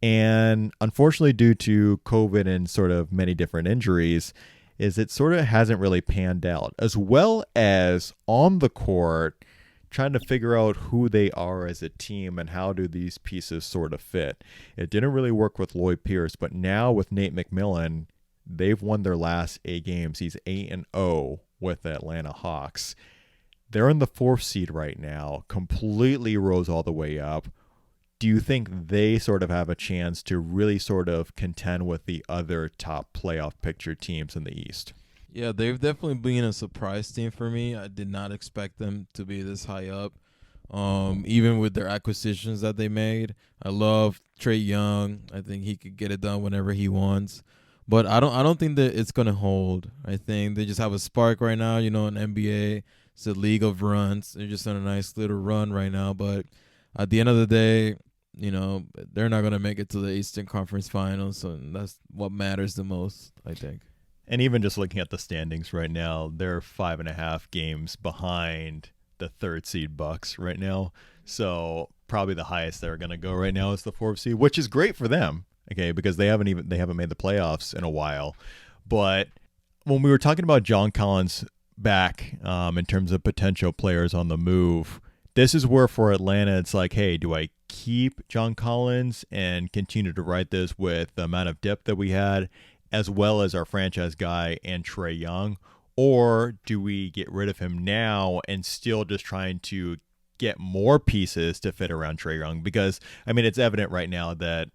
And unfortunately, due to COVID and sort of many different injuries, is it sort of hasn't really panned out, as well as on the court, trying to figure out who they are as a team and how do these pieces sort of fit. It didn't really work with Lloyd Pierce, but now with Nate McMillan, they've won their last 8 games. He's 8-0 with the Atlanta Hawks. They're in the 4th seed right now, completely rose all the way up. Do you think they sort of have a chance to really sort of contend with the other top playoff picture teams in the East? Yeah, they've definitely been a surprise team for me. I did not expect them to be this high up. Even with their acquisitions that they made. I love Trae Young. I think he could get it done whenever he wants. But I don't think that it's gonna hold. I think they just have a spark right now, in NBA. It's a league of runs. They're just on a nice little run right now. But at the end of the day, they're not gonna make it to the Eastern Conference Finals, and that's what matters the most, I think. And even just looking at the standings right now, they're 5.5 games behind the 3rd seed Bucks right now. So probably the highest they're going to go right now is the 4th seed, which is great for them. Okay, because they haven't made the playoffs in a while. But when we were talking about John Collins back in terms of potential players on the move, this is where for Atlanta it's like, hey, do I keep John Collins and continue to ride this with the amount of depth that we had, as well as our franchise guy and Trae Young? Or do we get rid of him now and still just trying to get more pieces to fit around Trae Young? Because, I mean, it's evident right now that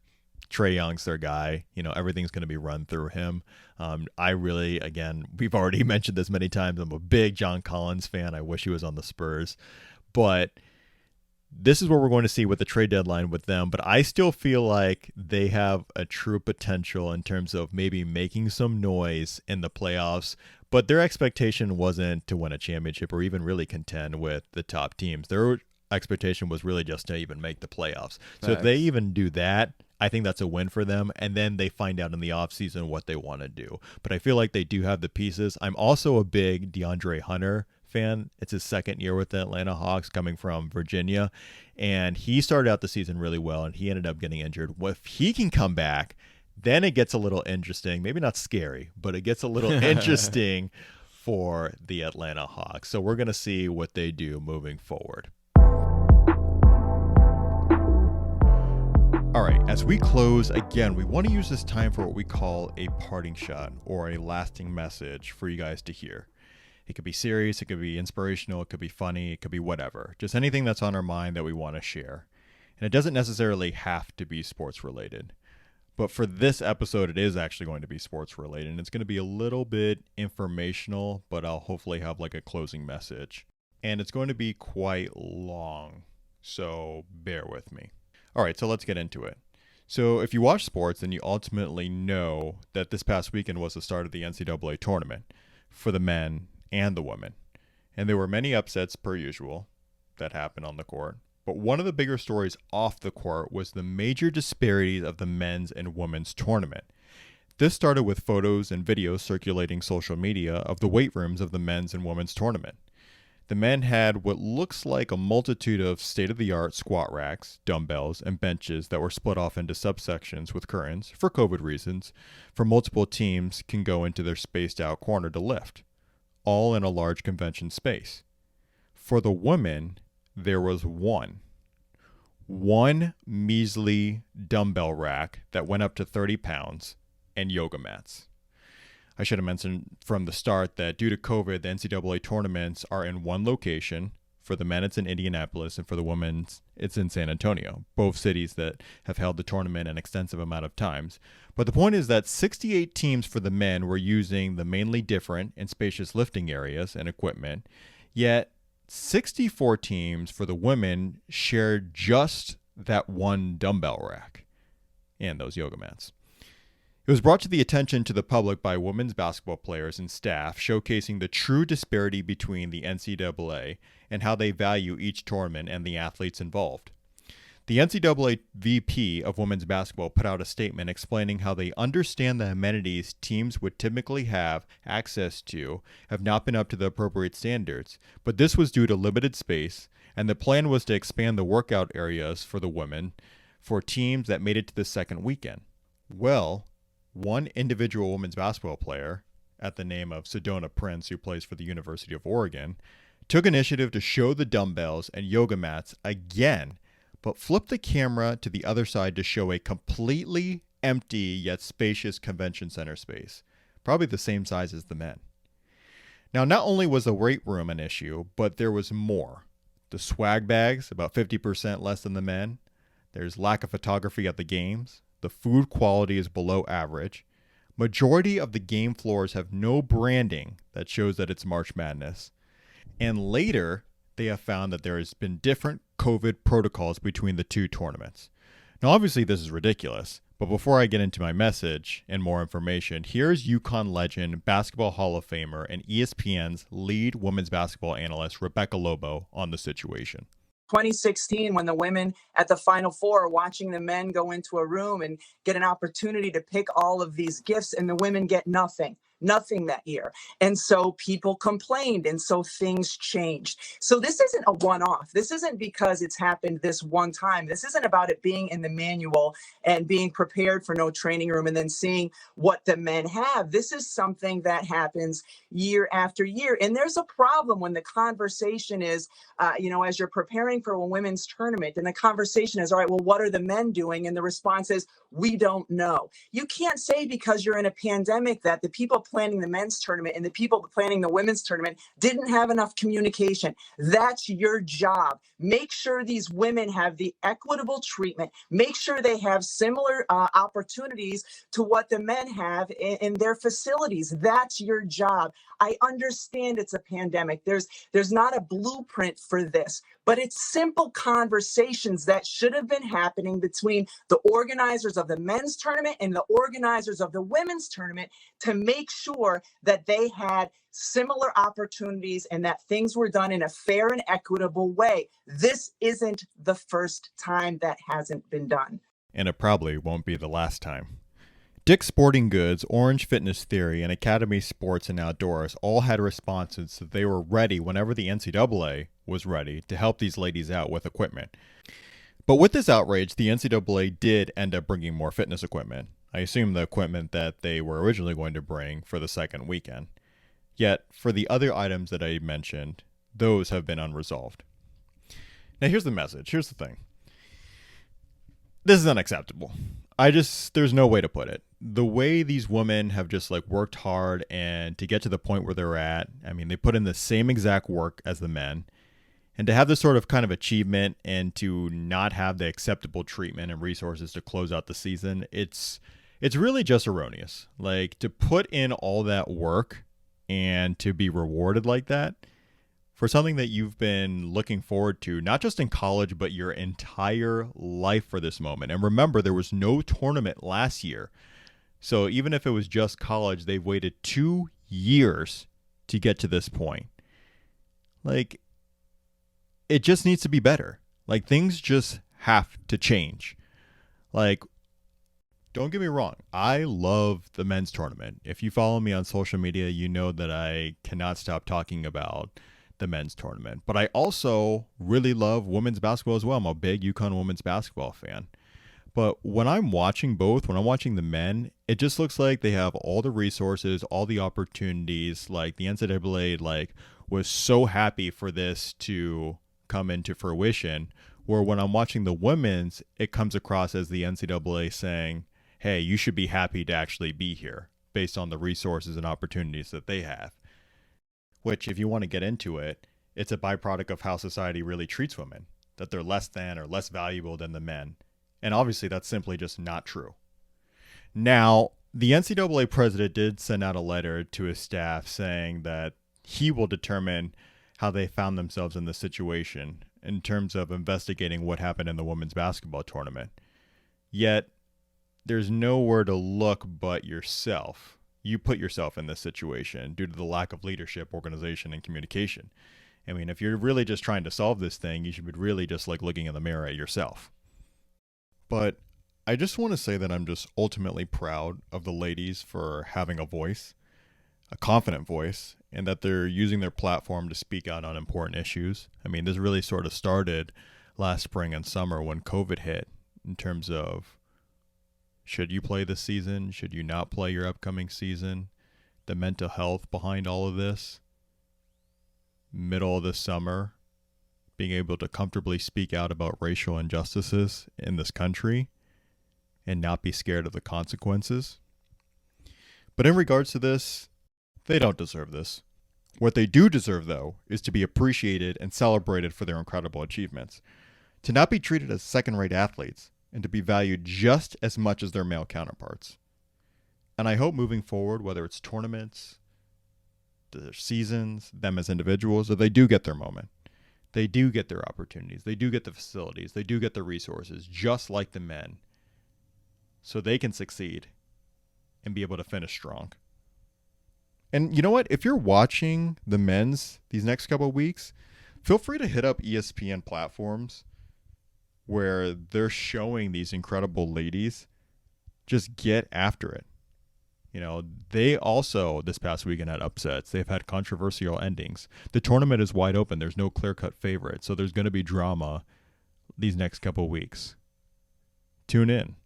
Trae Young's their guy. Everything's going to be run through him. I really, again, we've already mentioned this many times, I'm a big John Collins fan. I wish he was on the Spurs. But this is what we're going to see with the trade deadline with them. But I still feel like they have a true potential in terms of maybe making some noise in the playoffs. But their expectation wasn't to win a championship or even really contend with the top teams. Their expectation was really just to even make the playoffs. So if they even do that, I think that's a win for them. And then they find out in the offseason what they want to do. But I feel like they do have the pieces. I'm also a big DeAndre Hunter fan. It's his 2nd year with the Atlanta Hawks, coming from Virginia, and he started out the season really well, and he ended up getting injured. If he can come back, then it gets a little interesting. Maybe not scary, but it gets a little interesting for the Atlanta Hawks. So we're going to see what they do moving forward. All right, as we close, again, we want to use this time for what we call a parting shot or a lasting message for you guys to hear. It could be serious, it could be inspirational, it could be funny, it could be whatever. Just anything that's on our mind that we want to share. And it doesn't necessarily have to be sports related. But for this episode, it is actually going to be sports related. And it's going to be a little bit informational, but I'll hopefully have like a closing message. And it's going to be quite long, so bear with me. All right, so let's get into it. So if you watch sports, then you ultimately know that this past weekend was the start of the NCAA tournament for the men and the women. And there were many upsets per usual that happened on the court. But one of the bigger stories off the court was the major disparities of the men's and women's tournament. This started with photos and videos circulating social media of the weight rooms of the men's and women's tournament. The men had what looks like a multitude of state-of-the-art squat racks, dumbbells, and benches that were split off into subsections with curtains, for COVID reasons, for multiple teams can go into their spaced-out corner to lift, all in a large convention space. For the women, there was one measly dumbbell rack that went up to 30 pounds and yoga mats. I should have mentioned from the start that due to COVID, the NCAA tournaments are in one location. For the men, it's in Indianapolis, and for the women, it's in San Antonio, both cities that have held the tournament an extensive amount of times. But the point is that 68 teams for the men were using the mainly different and spacious lifting areas and equipment, yet 64 teams for the women shared just that one dumbbell rack and those yoga mats. It was brought to the attention to the public by women's basketball players and staff, showcasing the true disparity between the NCAA and how they value each tournament and the athletes involved. The NCAA VP of women's basketball put out a statement explaining how they understand the amenities teams would typically have access to have not been up to the appropriate standards, but this was due to limited space, and the plan was to expand the workout areas for the women for teams that made it to the second weekend. Well, one individual women's basketball player, at the name of Sedona Prince, who plays for the University of Oregon, took initiative to show the dumbbells and yoga mats again, but flipped the camera to the other side to show a completely empty yet spacious convention center space, probably the same size as the men. Now, not only was the weight room an issue, but there was more. The swag bags, about 50% less than the men. There's lack of photography at the games. The food quality is below average. Majority of the game floors have no branding that shows that it's March Madness. And later, they have found that there has been different COVID protocols between the two tournaments. Now, obviously, this is ridiculous, but before I get into my message and more information, here's UConn legend, Basketball Hall of Famer, and ESPN's lead women's basketball analyst, Rebecca Lobo, on the situation. 2016, when the women at the Final Four are watching the men go into a room and get an opportunity to pick all of these gifts, and the women get nothing that year. And so people complained, and so things changed. So this isn't a one-off. This isn't because it's happened this one time. This isn't about it being in the manual and being prepared for no training room and then seeing what the men have. This is something that happens year after year. And there's a problem when the conversation is, as you're preparing for a women's tournament, and the conversation is, all right, well, what are the men doing? And the response is, we don't know. You can't say because you're in a pandemic that the people planning the men's tournament and the people planning the women's tournament didn't have enough communication. That's your job. Make sure these women have the equitable treatment. Make sure they have similar opportunities to what the men have in their facilities. That's your job. I understand it's a pandemic. There's not a blueprint for this, but it's simple conversations that should have been happening between the organizers of the men's tournament and the organizers of the women's tournament to make sure that they had similar opportunities and that things were done in a fair and equitable way. This isn't the first time that hasn't been done. And it probably won't be the last time. Dick's Sporting Goods, Orange Fitness Theory, and Academy Sports and Outdoors all had responses that they were ready whenever the NCAA was ready to help these ladies out with equipment. But with this outrage, the NCAA did end up bringing more fitness equipment. I assume the equipment that they were originally going to bring for the second weekend. Yet, for the other items that I mentioned, those have been unresolved. Now here's the message. Here's the thing. This is unacceptable. There's no way to put it. The way these women have just worked hard and to get to the point where they're at, I mean, they put in the same exact work as the men. And to have this sort of kind of achievement and to not have the acceptable treatment and resources to close out the season, it's really just erroneous. To put in all that work and to be rewarded like that for something that you've been looking forward to, not just in college, but your entire life for this moment. And remember, there was no tournament last year. So even if it was just college, they've waited 2 years to get to this point. It just needs to be better. Things just have to change. Don't get me wrong. I love the men's tournament. If you follow me on social media, you know that I cannot stop talking about the men's tournament. But I also really love women's basketball as well. I'm a big UConn women's basketball fan. But when I'm watching both, when I'm watching the men, it just looks like they have all the resources, all the opportunities. The NCAA was so happy for this to come into fruition, where when I'm watching the women's, it comes across as the NCAA saying, hey, you should be happy to actually be here based on the resources and opportunities that they have. Which, if you want to get into it, it's a byproduct of how society really treats women, that they're less than or less valuable than the men. And obviously that's simply just not true. Now, the NCAA president did send out a letter to his staff saying that he will determine how they found themselves in this situation in terms of investigating what happened in the women's basketball tournament. Yet, there's nowhere to look but yourself. You put yourself in this situation due to the lack of leadership, organization, and communication. I mean, if you're really just trying to solve this thing, you should be really just like looking in the mirror at yourself. But I just want to say that I'm just ultimately proud of the ladies for having a voice, a confident voice, and that they're using their platform to speak out on important issues. I mean, this really sort of started last spring and summer when COVID hit, in terms of should you play this season? Should you not play your upcoming season? The mental health behind all of this. Middle of the summer, being able to comfortably speak out about racial injustices in this country and not be scared of the consequences. But in regards to this, they don't deserve this. What they do deserve, though, is to be appreciated and celebrated for their incredible achievements, to not be treated as second-rate athletes, and to be valued just as much as their male counterparts. And I hope moving forward, whether it's tournaments, their seasons, them as individuals, that they do get their moment. They do get their opportunities. They do get the facilities. They do get the resources, just like the men, so they can succeed and be able to finish strong. And you know what? If you're watching the men's these next couple of weeks, feel free to hit up ESPN platforms where they're showing these incredible ladies just get after it. You know, they also, this past weekend, had upsets. They've had controversial endings. The tournament is wide open. There's no clear-cut favorite, so there's going to be drama these next couple of weeks. Tune in,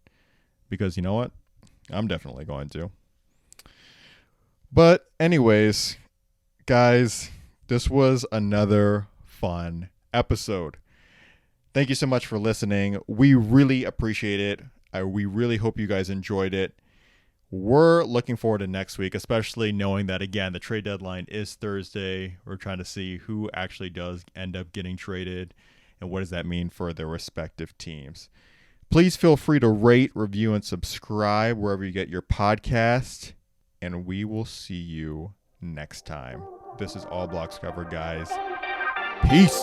because you know what? I'm definitely going to. But anyways, guys, this was another fun episode. Thank you so much for listening. We really appreciate it. We really hope you guys enjoyed it. We're looking forward to next week, especially knowing that, again, the trade deadline is Thursday. We're trying to see who actually does end up getting traded and what does that mean for their respective teams. Please feel free to rate, review, and subscribe wherever you get your podcast, and we will see you next time. This is All Blocks Covered, guys. Peace.